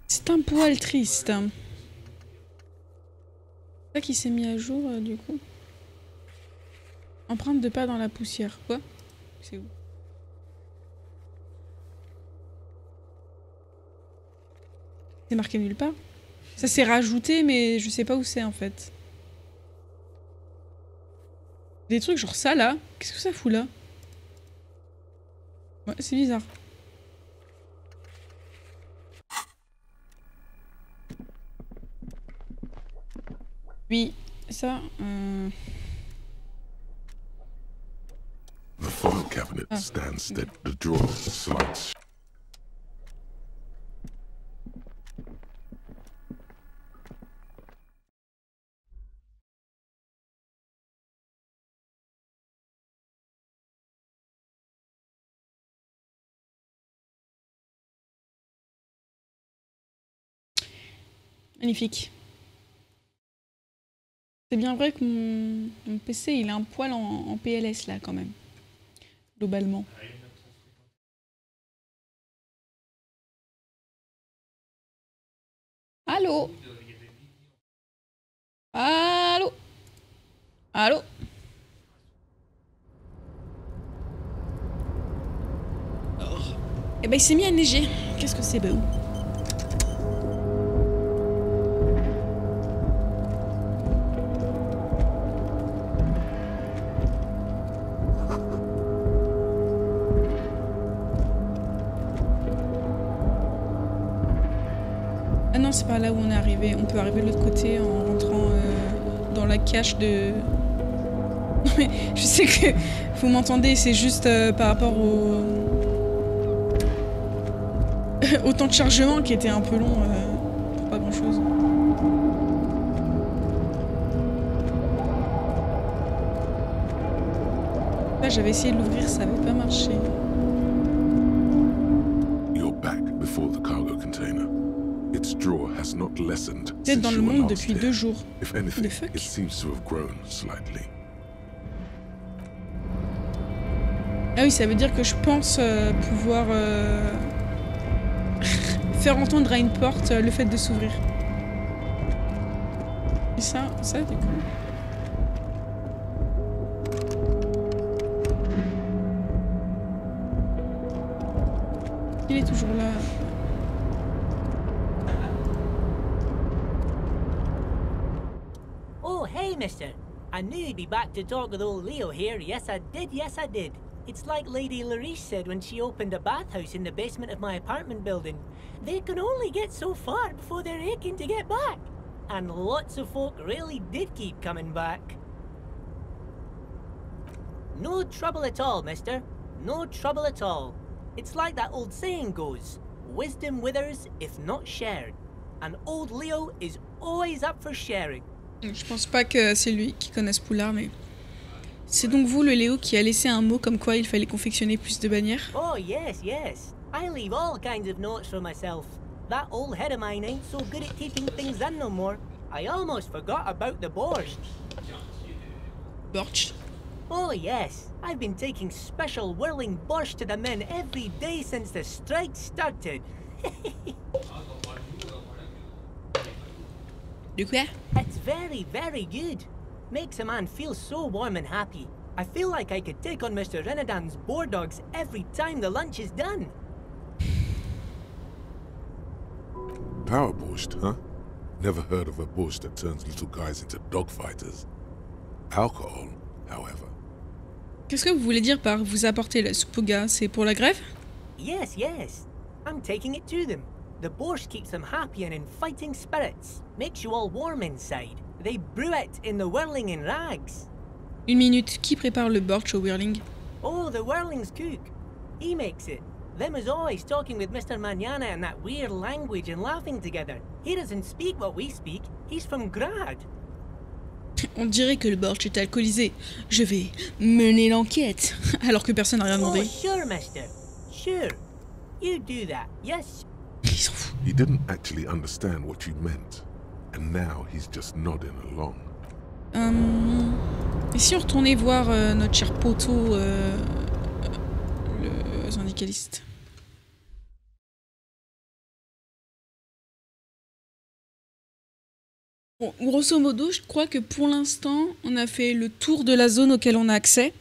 C'est un poil triste. C'est ça qui s'est mis à jour, du coup. Empreinte de pas dans la poussière. Quoi? C'est où? C'est marqué nulle part. Ça s'est rajouté, mais je sais pas où c'est en fait. Des trucs genre ça là. Qu'est-ce que ça fout là? Ouais, c'est bizarre. Oui, ça. The file cabinet stands steady. The drawer slides. Magnifique. C'est bien vrai que mon PC, il a un poil en PLS, là, quand même. Globalement. Allô? Allô? Allô? Eh ben, il s'est mis à neiger. Qu'est-ce que c'est beau. Ah non, c'est pas là où on est arrivé. On peut arriver de l'autre côté en rentrant dans la cache de... Mais je sais que vous m'entendez, c'est juste par rapport au temps de chargement qui était un peu long pour pas grand chose. Là, j'avais essayé de l'ouvrir, ça avait pas marché. You're back before the cargo container. Its drawer has not lessened Vous êtes dans since le you were monde last depuis here. 2 jours. If anything, it seems to have grown slightly. Ah oui, ça veut dire que je pense pouvoir faire entendre à une porte le fait de s'ouvrir. Et ça du coup. Il est toujours là. Oh, hey, mister. I knew you'd be back to talk with old Leo here. Yes, I did. Yes, I did. It's like Lady Larice said when she opened a bathhouse in the basement of my apartment building. They can only get so far before they're aching to get back. And lots of folk really did keep coming back. No trouble at all, mister. No trouble at all. It's like that old saying goes, wisdom withers if not shared. And old Leo is always up for sharing. Je pense pas que c'est lui qui connaisse Poulard, mais... C'est donc vous, le Léo, qui a laissé un mot comme quoi il fallait confectionner plus de bannières? Oh, yes, yes. I leave all kinds of notes for myself. That old head of mine ain't so good at keeping things in no more. I almost forgot about the borscht. Borscht? Oh, yes. I've been taking special whirling borscht to the men every day since the strike started. De quoi? It's very, very good. Makes a man feel so warm and happy. I feel like I could take on Mr. Renadan's boar dogs every time the lunch is done. Power borscht, huh? Never heard of a borscht that turns little guys into dogfighters. Alcohol, however. Qu'est-ce que vous voulez dire par vous apporter la soupe au gars? C'est pour la grève? Yes, yes. I'm taking it to them. The borscht keeps them happy and in fighting spirits. Makes you all warm inside. They brew it in the whirling in rags. Une minute, qui prépare le borscht au whirling? Oh, the whirling's cook. He makes it. Them is always talking with Mr. Manana in that weird language and laughing together. He doesn't speak what we speak. He's from Grad. On dirait que le borscht est alcoolisé. Je vais mener l'enquête. Alors que personne n'a rien demandé. Oh, sure, mister. Sure. You do that, yes? He didn't actually understand what you meant. And now he's just nodding along. Et si on retournait voir notre cher poteau, le syndicaliste? Bon, grosso modo, je crois que pour l'instant, on a fait le tour de la zone auquel on a accès.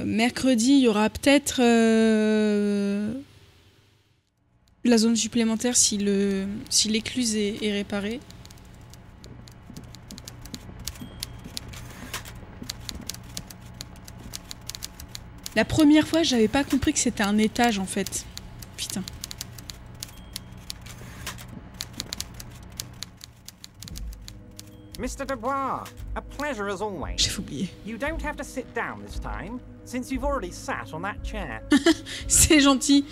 Mercredi, il y aura peut-être la zone supplémentaire si l'écluse est réparée. La première fois, j'avais pas compris que c'était un étage en fait. Putain. Mr. Dubois, a pleasure as always. J'ai oublié. You don't have to sit down this time, since you've already sat on that chair. C'est gentil.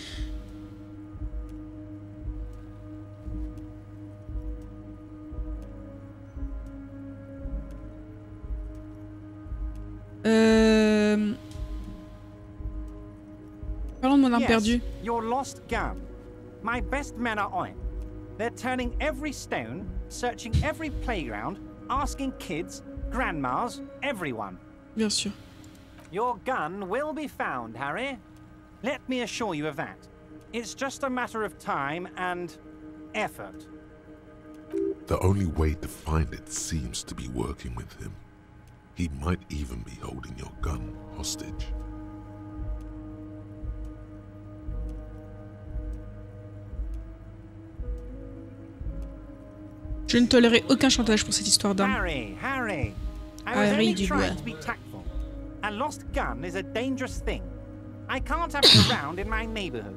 Parlons de mon arme perdue. Your lost gun. My best men are on it. They're turning every stone, searching every playground, asking kids, grandmas, everyone. Bien sûr. Your gun will be found, Harry. Let me assure you of that. It's just a matter of time and effort. The only way to find it seems to be working with him. He might even be holding your gun hostage. Je ne tolérerai aucun chantage pour cette histoire d'armes. Harry, I was Harry only Dubois. trying to be tactful. A lost gun is a dangerous thing. I can't have it around in my neighborhood.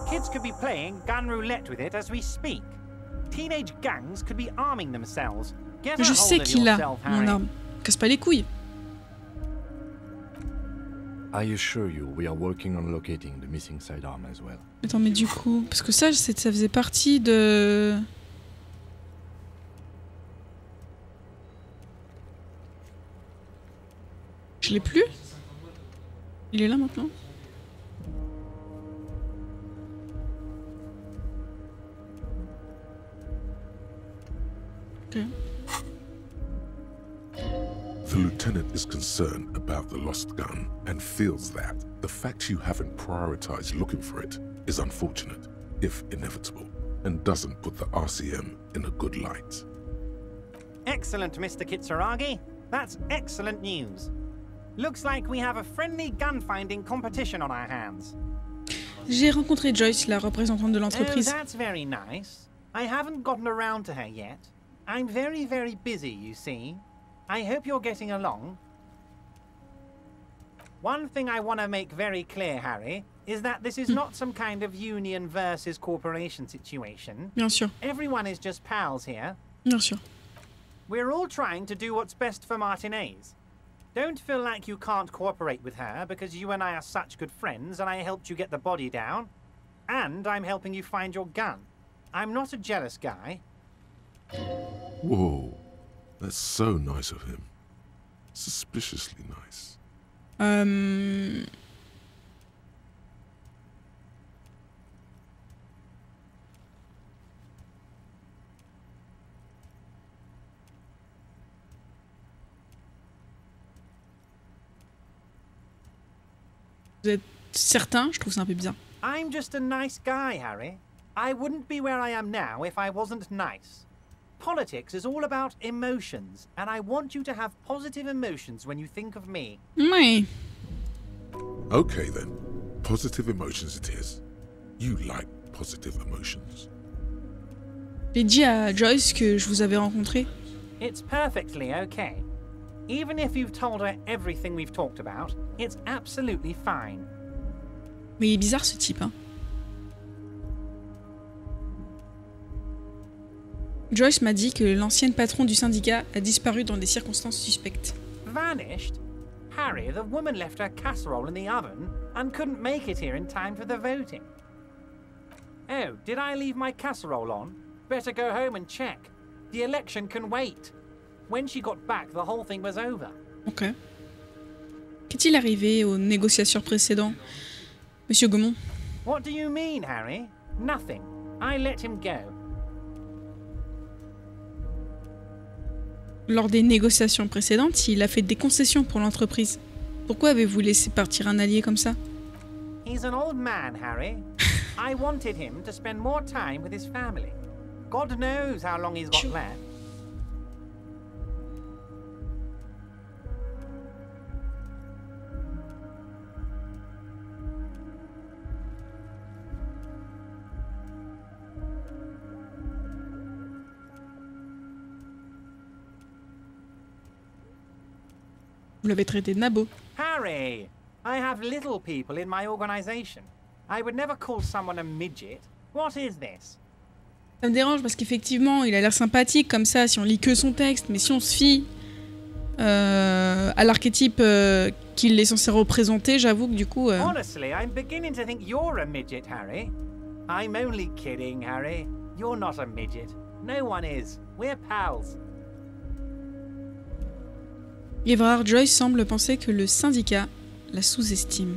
Kids could be playing gun roulette with it as we speak. Teenage gangs could be arming themselves. Get a Je hold sais of qu'il a yourself, mon Harry. arme. Casse pas les couilles. I assure you, we are working on locating the missing sidearm as well. Attends, mais du coup... Parce que ça faisait partie de... Je l'ai plus? Il est là maintenant? Ok. The lieutenant is concerned about the lost gun and feels that the fact you haven't prioritized looking for it is unfortunate, if inevitable, and doesn't put the RCM in a good light. Excellent, Mr. Kitsuragi. That's excellent news. Looks like we have a friendly gun-finding competition on our hands. J'ai rencontré Joyce, la représentante de Oh, l'entreprise. that's very nice. I haven't gotten around to her yet. I'm very, very busy, you see. I hope you're getting along. One thing I want to make very clear, Harry, is that this is not some kind of union versus corporation situation. Bien sûr. Everyone is just pals here. Bien sûr. We're all trying to do what's best for Martinez. Don't feel like you can't cooperate with her because you and I are such good friends and I helped you get the body down. And I'm helping you find your gun. I'm not a jealous guy. Whoa, that's so nice of him. Suspiciously nice. Vous êtes certain? Je trouve ça un peu bizarre. I'm just a nice guy, Harry. I wouldn't be where I am now if I wasn't nice. Politics is all about emotions, and I want you to have positive emotions when you think of me. Oui. Okay then, positive emotions it is. You like positive emotions. J'ai dit à Joyce que je vous avais rencontré. It's perfectly okay. Even if you've told her everything we've talked about, it's absolutely fine. Mais il est bizarre ce type, hein. Joyce m'a dit que l'ancienne patron du syndicat a disparu dans des circonstances suspectes. Vanished? Harry, the woman left her casserole in the oven and couldn't make it here in time for the voting. Oh, did I leave my casserole on? Better go home and check. The election can wait. When she got back, the whole thing was over. Ok. Qu'est-il arrivé aux négociateurs précédents, Monsieur Gaumont? What do you mean, Harry? Nothing. I let him go. Lors des négociations précédentes, il a fait des concessions pour l'entreprise. Pourquoi avez-vous laissé partir un allié comme ça? He's an old man, Harry. I wanted him to spend more time with his family. God knows how long he's got left. Vous l'avez traité de nabo. Harry, I have little people in my organization. I would never call someone a midget. What is this? Ça me dérange parce qu'effectivement, il a l'air sympathique comme ça si on lit que son texte, mais si on se fie à l'archétype qu'il est censé représenter, j'avoue que du coup... Honestly, I'm beginning to think you're a midget, Harry. I'm only kidding, Harry. You're not a midget. No one is. We're pals. Evrard Joyce semble penser que le syndicat la sous-estime.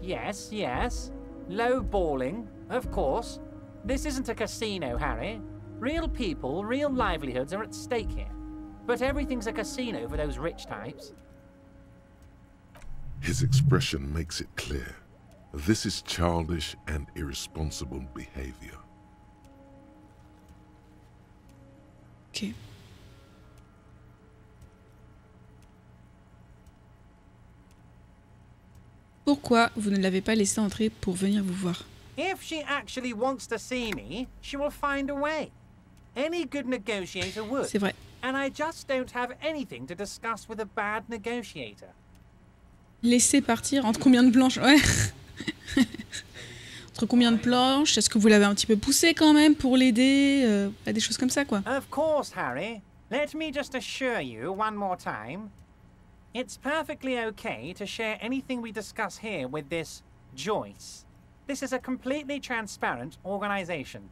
Yes, yes. Low balling, of course. This isn't a casino, Harry. Real people, real livelihoods are at stake here. But everything's a casino for those rich types. His expression makes it clear. This is childish and irresponsible behavior. Ok. Pourquoi vous ne l'avez pas laissé entrer pour venir vous voir? If she actually wants to see me, she will find a way. Any good negotiator would. C'est vrai. And I just don't have anything to discuss with a bad negotiator. Laisser partir entre combien de planches? Ouais. Entre combien de planches? Est-ce que vous l'avez un petit peu poussé quand même pour l'aider? Des choses comme ça, quoi. Of course, Harry. Let me just assure you one more time. It's perfectly okay to share anything we discuss here with this Joyce. This is a completely transparent organization.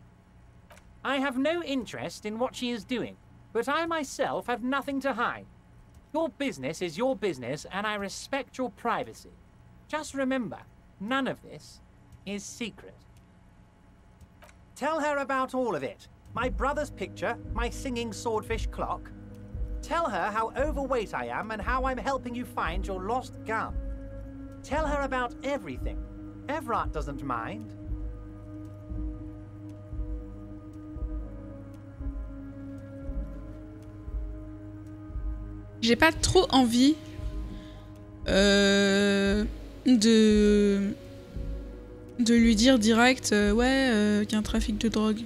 I have no interest in what she is doing, but I myself have nothing to hide. Your business is your business, and I respect your privacy. Just remember, none of this is secret. Tell her about all of it. My brother's picture, my singing swordfish clock. Tell her how overweight I am and how I'm helping you find your lost gun. Tell her about everything. Everard doesn't mind. J'ai pas trop envie de lui dire direct ouais qu'il y a un trafic de drogue.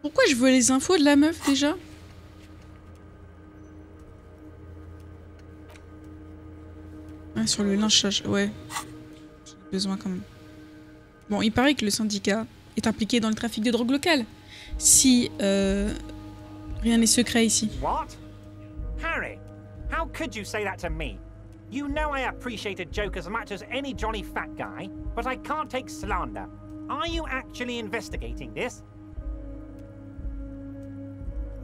Pourquoi je veux les infos de la meuf déjà? Ah, sur le lynchage, ouais. J'ai besoin quand même. Bon, il paraît que le syndicat est impliqué dans le trafic de drogue locale. Si rien n'est secret ici. What? Harry, how could you say that to me? You know I appreciate a joke as much as any jolly fat guy, but I can't take slander. Are you actually investigating this?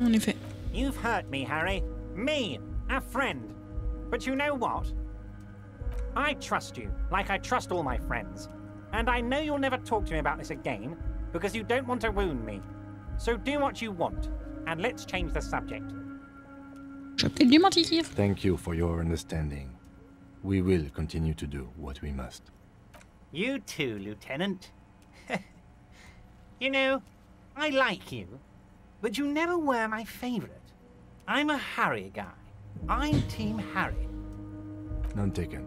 En effet. You've hurt me, Harry. Me, a friend. But you know what? I trust you, like I trust all my friends. And I know you'll never talk to me about this again, because you don't want to wound me. So do what you want, and let's change the subject. Je vais peut-être lui mentir. Thank you for your understanding. We will continue to do what we must. You too, Lieutenant. You know, I like you, but you never were my favorite. I'm a Harry guy. I'm Team Harry. None taken.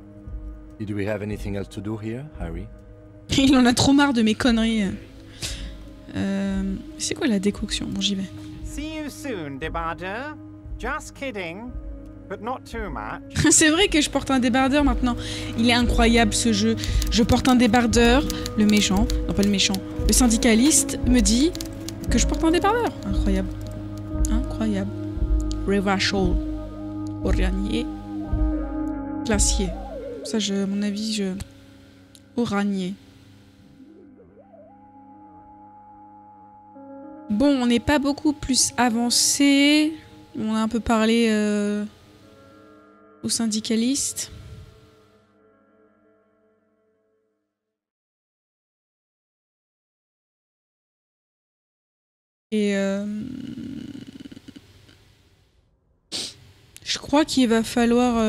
Did we have anything else to do here, Harry? Il en a trop marre de mes conneries. C'est quoi la décoction? Bon, j'y vais. See you soon, débardeur. Just kidding, but not too much. C'est vrai que je porte un débardeur maintenant. Il est incroyable ce jeu. Je porte un débardeur. Le méchant, non pas le méchant, le syndicaliste me dit que je porte un débardeur. Incroyable. Incroyable. Revachol. Oranier. Glacier. Ça, à mon avis, Oranier. Bon, on n'est pas beaucoup plus avancé. On a un peu parlé aux syndicalistes. Et je crois qu'il va falloir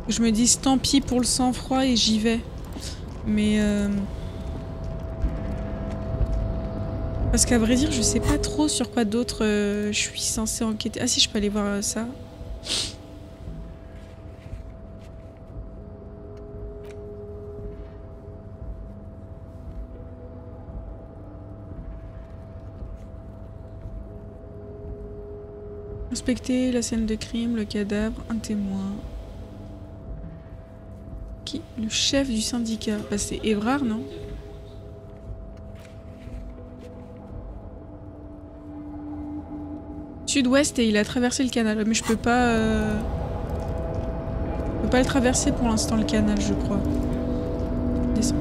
que je me dise tant pis pour le sang-froid et j'y vais. Mais parce qu'à vrai dire, je sais pas trop sur quoi d'autre je suis censée enquêter. Ah si, je peux aller voir ça. Inspecter la scène de crime, le cadavre, un témoin. Qui? Le chef du syndicat. Bah c'est Évrard, non? Sud-ouest et il a traversé le canal. Mais je peux pas... Je peux pas le traverser pour l'instant, le canal, je crois. Descends.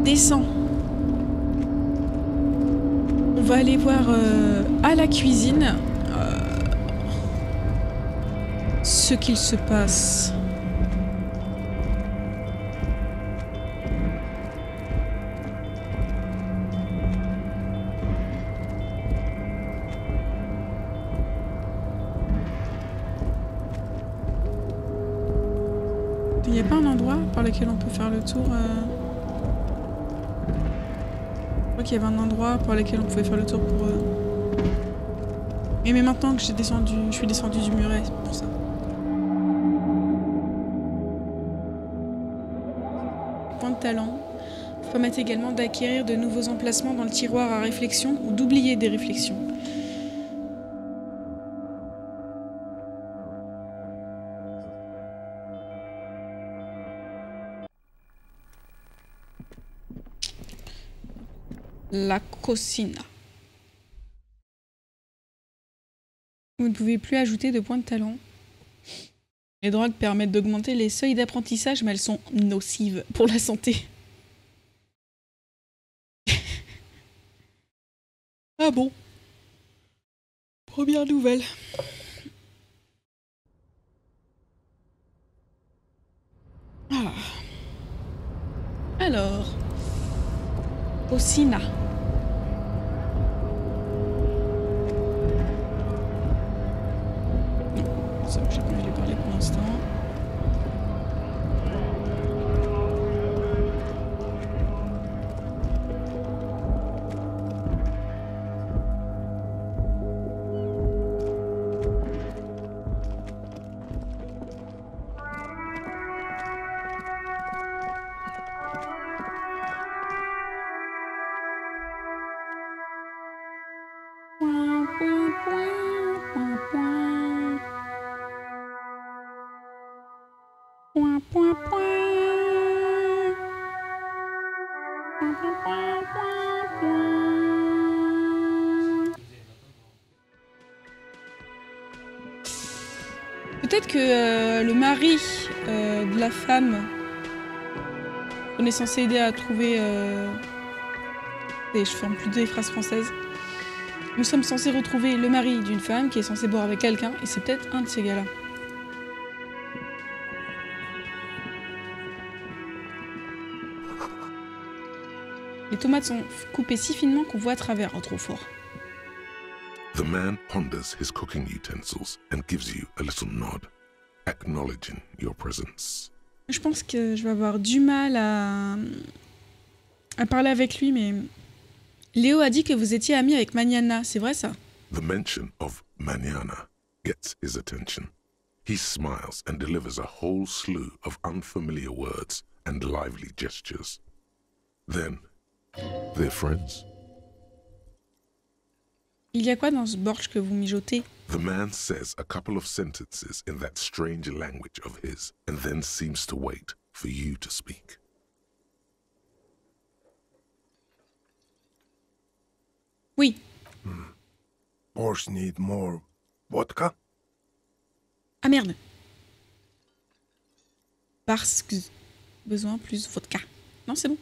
Descends. On va aller voir à la cuisine ce qu'il se passe. Il n'y a pas un endroit par lequel on peut faire le tour Je crois qu'il y avait un endroit par lequel on pouvait faire le tour pour... Mais maintenant que je suis descendu du muret, c'est pour ça. Point de talent. Permettent également d'acquérir de nouveaux emplacements dans le tiroir à réflexion ou d'oublier des réflexions. La cocina. Vous ne pouvez plus ajouter de points de talent. Les drogues permettent d'augmenter les seuils d'apprentissage, mais elles sont nocives pour la santé. Ah bon. Première nouvelle. Ah. Alors. Cocina. Non, ça j'ai pas envie de lui parler pour l'instant. Peut-être que le mari de la femme qu'on est censé aider à trouver... Je forme plus des phrases françaises. Nous sommes censés retrouver le mari d'une femme qui est censé boire avec quelqu'un, et c'est peut-être un de ces gars-là. Les tomates sont coupées si finement qu'on voit à travers. Oh, trop fort. The man ponders his cooking utensils and gives you a little nod, acknowledging your presence. Je pense que je vais avoir du mal à parler avec lui, mais... Léo a dit que vous étiez ami avec Maniana, c'est vrai ça? The mention of Maniana gets his attention. He smiles and delivers a whole slew of unfamiliar words and lively gestures. Then, they're friends. Il y a quoi dans ce borsch que vous mijotez? The man says a couple of sentences in that strange language of his, and then seems to wait for you to speak. Oui. Borscht need more vodka? Ah merde. Parce que... Besoin plus vodka. Non, c'est bon.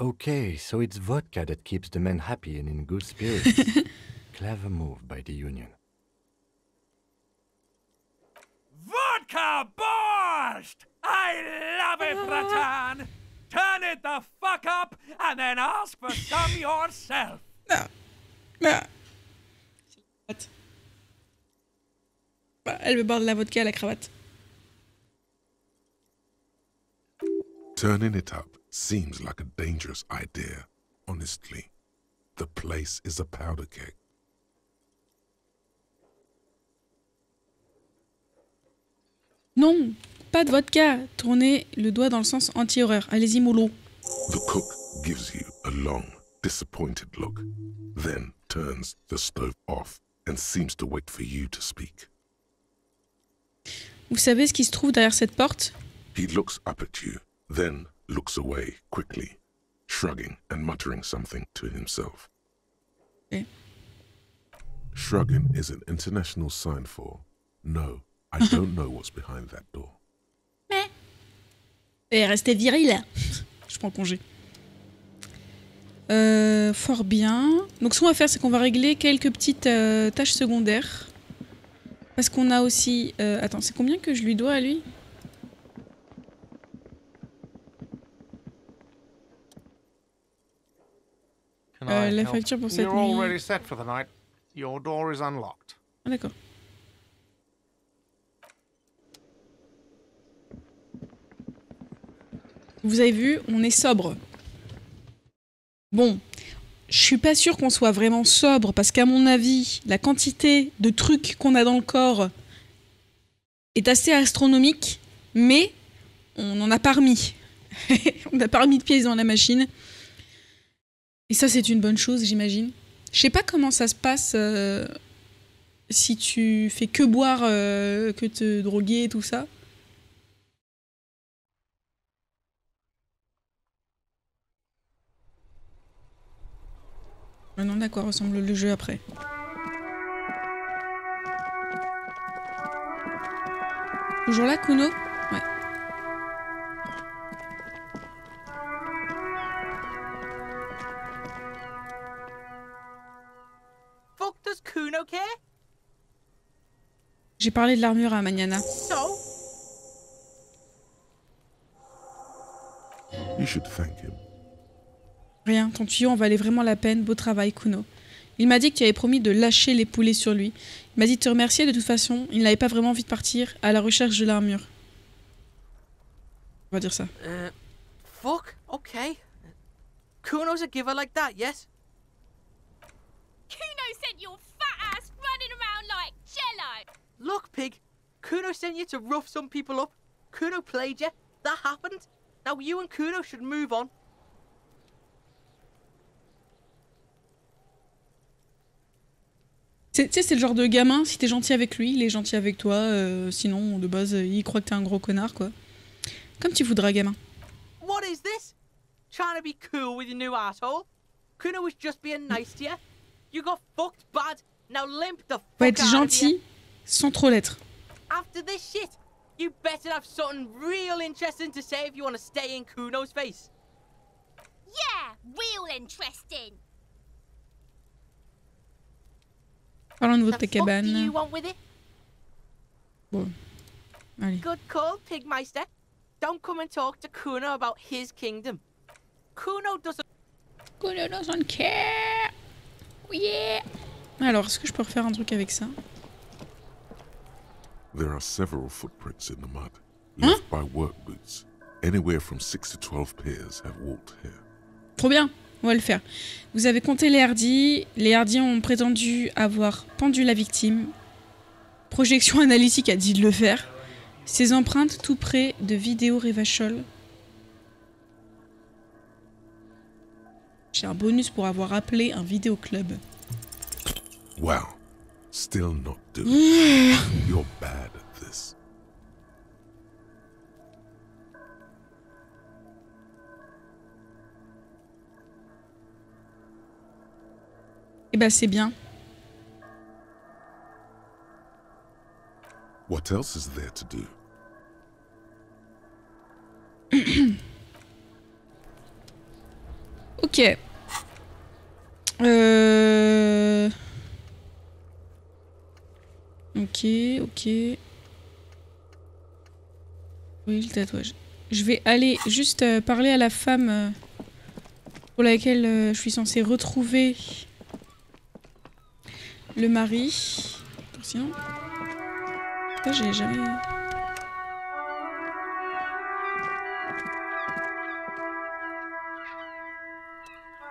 Okay, so it's vodka that keeps the men happy and in good spirits. Clever move by the Union. Vodka borscht! I love it, Bratan! Turn it the fuck up and then ask for some yourself! Elle veut boire de la vodka à la cravate. Turning it up seems like a dangerous idea, honestly. The place is a powder keg. Non, pas de vodka. Tournez le doigt dans le sens anti-horreur. Allez-y, mollo. The cook gives you a long, disappointed look, then turns the stove off and seems to wait for you to speak. Vous savez ce qui se trouve derrière cette porte? He looks up at you, then looks away quickly, shrugging and muttering something to himself. Okay. Shrugging is an international sign for, no, I don't know what's behind that door. Et restez viril. Je prends congé. Fort bien. Donc ce qu'on va faire, c'est qu'on va régler quelques petites tâches secondaires. Parce qu'on a aussi... attends, c'est combien que je lui dois à lui? La facture pour cette You're nuit. already set for the night. Your door is unlocked. Ah d'accord. Vous avez vu, on est sobre. Bon, je suis pas sûre qu'on soit vraiment sobre, parce qu'à mon avis, la quantité de trucs qu'on a dans le corps est assez astronomique, mais on n'en a pas remis. On n'a pas remis de pièces dans la machine. Et ça, c'est une bonne chose, j'imagine. Je sais pas comment ça se passe si tu fais que boire, que te droguer et tout ça. Je me demande à quoi ressemble le jeu après. Toujours là, Kuno? Ouais. Fuck, does Kuno care? J'ai parlé de l'armure à Magnana. So? You should thank him. Rien, ton tuyau en valait vraiment la peine. Beau travail, Kuno. Il m'a dit que tu avais promis de lâcher les poulets sur lui. Il m'a dit de te remercier de toute façon. Il n'avait pas vraiment envie de partir à la recherche de l'armure. On va dire ça. Fuck, okay. Kuno's a giver like that, yes? Kuno sent your fat ass running around like jello. Look, pig. Kuno sent you to rough some people up. Kuno played you. That happened. Now you and Kuno should move on. Tu sais, c'est le genre de gamin, si t'es gentil avec lui, il est gentil avec toi. Sinon, de base, il croit que t'es un gros connard, quoi. Comme tu voudras, gamin. What is this? Trying to be cool with your new asshole? Kuno was just being nice to you. You got fucked bad. Now limp the fuck Faut être out gentil, sans trop l'être. After this shit, you better have something real interesting to say if you want to stay in Kuno's face. Yeah, real interesting. Parlons de votre The fuck do cabane. you want with it? Bon, allez. Good call, Pigmeister. Don't come and talk to Kuno about his kingdom. Kuno doesn't care. Yeah. Alors, est-ce que je peux refaire un truc avec ça? There are several footprints in the mud, left by work boots. Anywhere from 6 to 12 pairs have walked here. Trop bien, on va le faire. Vous avez compté les hardis. Les hardis ont prétendu avoir pendu la victime. Projection analytique a dit de le faire. Ces empreintes tout près de vidéo Revachol. J'ai un bonus pour avoir appelé un vidéoclub. Wow. Still not doing it. You're bad at this. Eh ben c'est bien. What else is there to do? Ok. Ok. Oui, le tatouage. Je vais aller juste parler à la femme pour laquelle je suis censée retrouver le mari. Sinon... Ça, j'ai jamais...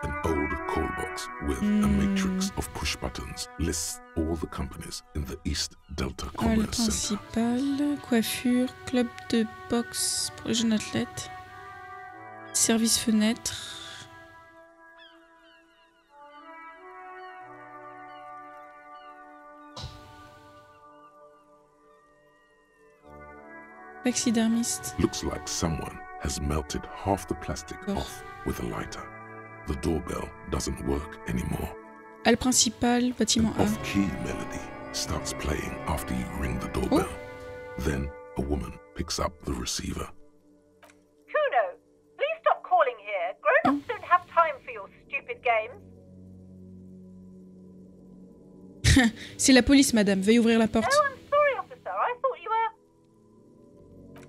An old call box with a matrix of push buttons lists all the companies in the East Delta Le Commerce Center. principal, coiffure, club de boxe pour les jeunes athlètes, service fenêtre. Taxidermiste. Looks like someone has melted half the plastic off with a lighter. The doorbell doesn't work anymore. Halle principale, bâtiment A. Off-key melody starts playing after you ring the doorbell. Then a woman picks up the receiver. Kuno, please stop calling here. Grown-ups don't have time for your stupid games. C'est la police, madame. Veuillez ouvrir la porte. Oh, I'm sorry, officer. I thought you were...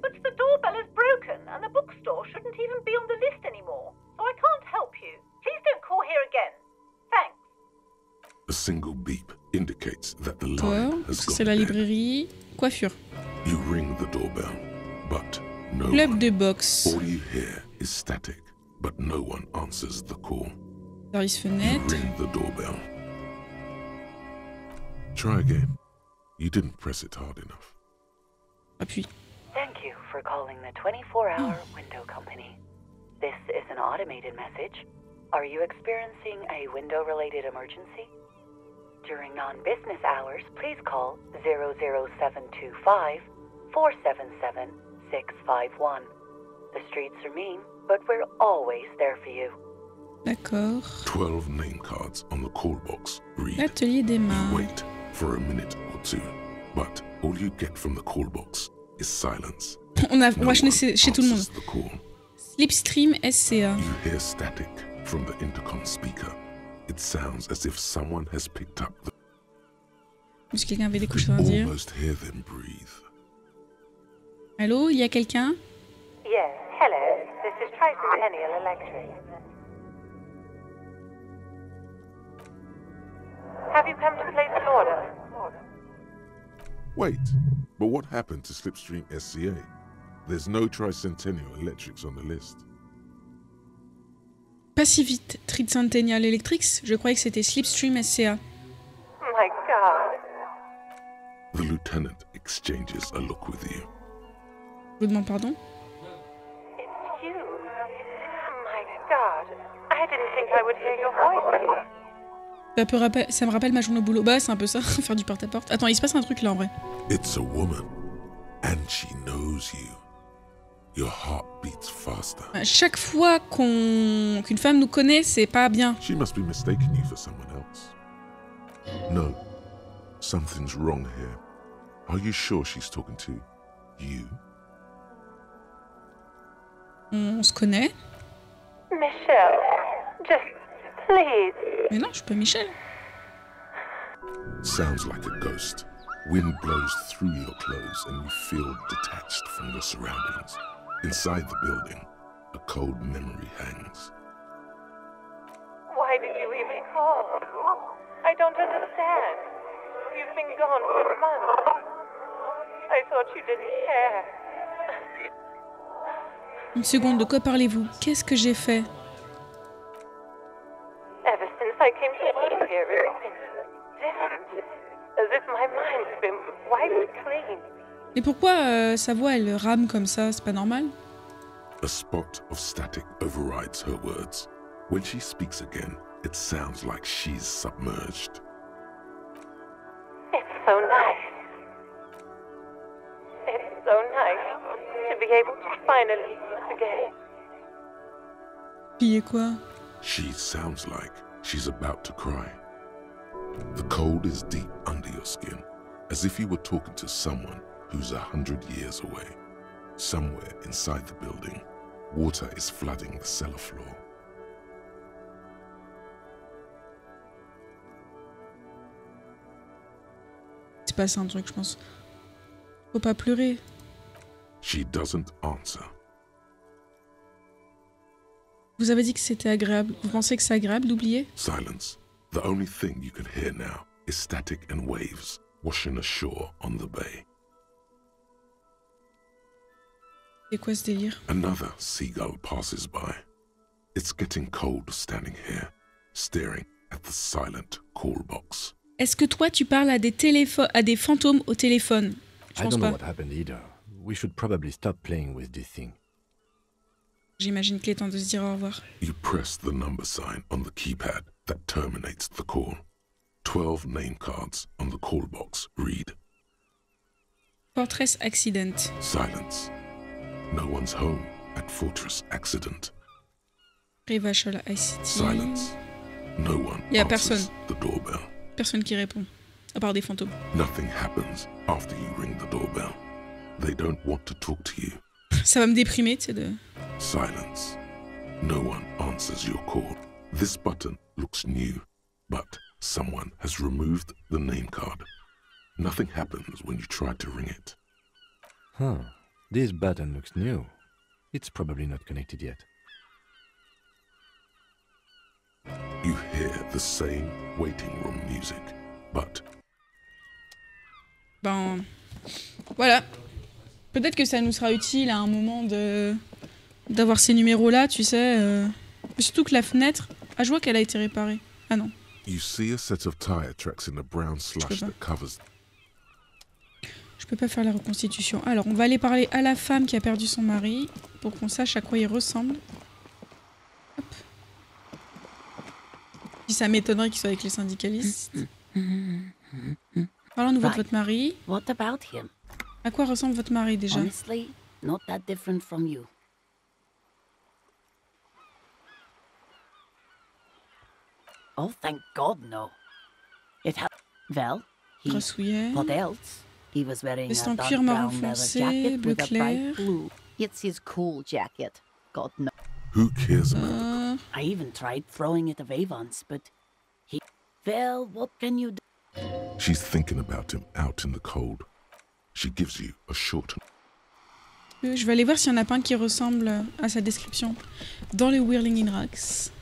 But the doorbell is broken, and the bookstore shouldn't even be on the list anymore. So I can't help you. Please don't call here again. Thanks. A single beep indicates that the line Toi, has c'est gone la dead. librairie. Coiffure. You ring the doorbell, but no Club one. de boxe. All you hear is static, but no one answers the call. Service You fenêtre. ring the doorbell. Try again. You didn't press it hard enough. Appuie. Thank you for calling the 24-hour window company. This is an automated message. Are you experiencing a window-related emergency? During non-business hours, please call 00725 477 651. The streets are mean, but we're always there for you. D'accord. 12 name cards on the call box read. L'atelier des mains. Wait for a minute or two, but all you get from the call box is silence. On va chez tout le monde. The call. Slipstream SCA. You hear static from the intercom speaker. It sounds as if someone has picked up the... Est-ce que quelqu'un avait des couches à dire? Almost hear them breathe. Allô, il y a quelqu'un? Yes, hello. This is Tricentennial Electric. Have you come to place an order? Wait, but what happened to Slipstream SCA? There's no Tricentennial Electrics on the list. Pas si vite. Tricentennial Electrics? Je croyais que c'était Slipstream SCA. My God. The lieutenant exchanges a look with you. Je vous demande pardon? It's you. My God. I didn't think I would hear your voice here. Ça me rappelle ma journée au boulot. Bah, c'est un peu ça, faire du porte-à-porte. Attends, il se passe un truc là en vrai. It's a woman, and she knows you. Your heart beats faster. Chaque fois qu'une femme nous connaît, c'est pas bien. She must be mistaking you for someone else. No, something's wrong here. Are you sure she's talking to you? On se connaît. Michelle, just please. Mais non, je suis pas Michel. Sounds like a ghost. Wind blows through your clothes and you feel detached from your surroundings. Inside the building, a cold memory hangs. Why did you even call? I don't understand. You've been gone for months. I thought you didn't care. Une seconde, de quoi parlez-vous? Qu'est-ce que j'ai fait? Ever since I came to work here, it's been different. As if my mind's been wiped clean. Mais pourquoi sa voix elle rame comme ça? C'est pas normal? A spot of static overrides her words. When she speaks again, it sounds like she's submerged. It's so nice. It's so nice to be able to finally again. Piller quoi? She sounds like she's about to cry. The cold is deep under your skin, as if you were talking to someone who's 100 years away. Somewhere inside the building, water is flooding the cellar floor. C'est passé un truc, je pense. Faut pas pleurer. She doesn't answer. Vous avez dit que c'était agréable. Vous pensez que c'est agréable d'oublier? Silence. The only thing you can hear now is static and waves washing ashore on the bay. C'est quoi ce délire? Another seagull passes by. It's getting cold standing here, staring at the silent call box. Est-ce que toi tu parles à des fantômes au téléphone? Je I pense don't know pas. what happened either. We should probably stop playing with this thing. J'imagine qu'il est temps de se dire au revoir. You press the number sign on the keypad that terminates the call. 12 name cards on the call box read. Fortress Accident. Silence. No one's home at Fortress Accident. Revachol ICT. Silence. No one Il y a answers personne. the doorbell. Personne qui répond. À part des fantômes. Nothing happens after you ring the doorbell. They don't want to talk to you. Ça va me déprimer, tu sais, de... Silence. No one answers your call. This button looks new, but someone has removed the name card. Nothing happens when you try to ring it. Huh. This button looks new. It's probably not connected yet. You hear the same waiting room music, but... Ben... Voilà. Peut-être que ça nous sera utile à un moment de d'avoir ces numéros-là, tu sais. Surtout que la fenêtre... Ah, je vois qu'elle a été réparée. Ah non. You see a set of tire tracks in the brown slush that covers. Je peux pas faire la reconstitution. Alors, on va aller parler à la femme qui a perdu son mari pour qu'on sache à quoi il ressemble. Hop. Si ça m'étonnerait qu'il soit avec les syndicalistes. Parlons-nous de votre mari. What about him? À quoi ressemble votre mari déjà? Honestly, not that different from you. Oh, thank God, no. It had. Well, he. Grassouillet. What else? He was wearing Veste a en dark cuir marron brown leather foncé, jacket bleu with a bright clair. blue. It's his cool jacket. God no. Who cares about I even tried throwing it away once, but he. Well, what can you do? She's thinking about him out in the cold. She gives you a short. Je vais aller voir s'il y en a pas un qui ressemble à sa description dans les Whirling in Rags.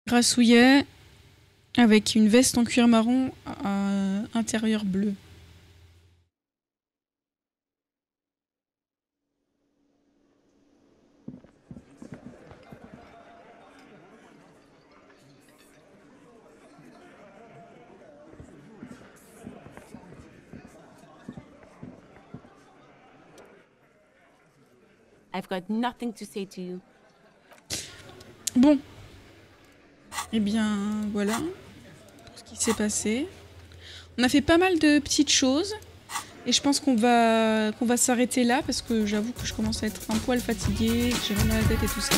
Grassouillet avec une veste en cuir marron à intérieur bleu. I've got nothing to say to you. Bon. Eh bien, voilà ce qui s'est passé. On a fait pas mal de petites choses. Et je pense qu'on va s'arrêter là parce que j'avoue que je commence à être un poil fatiguée, que j'ai mal à la tête et tout ça.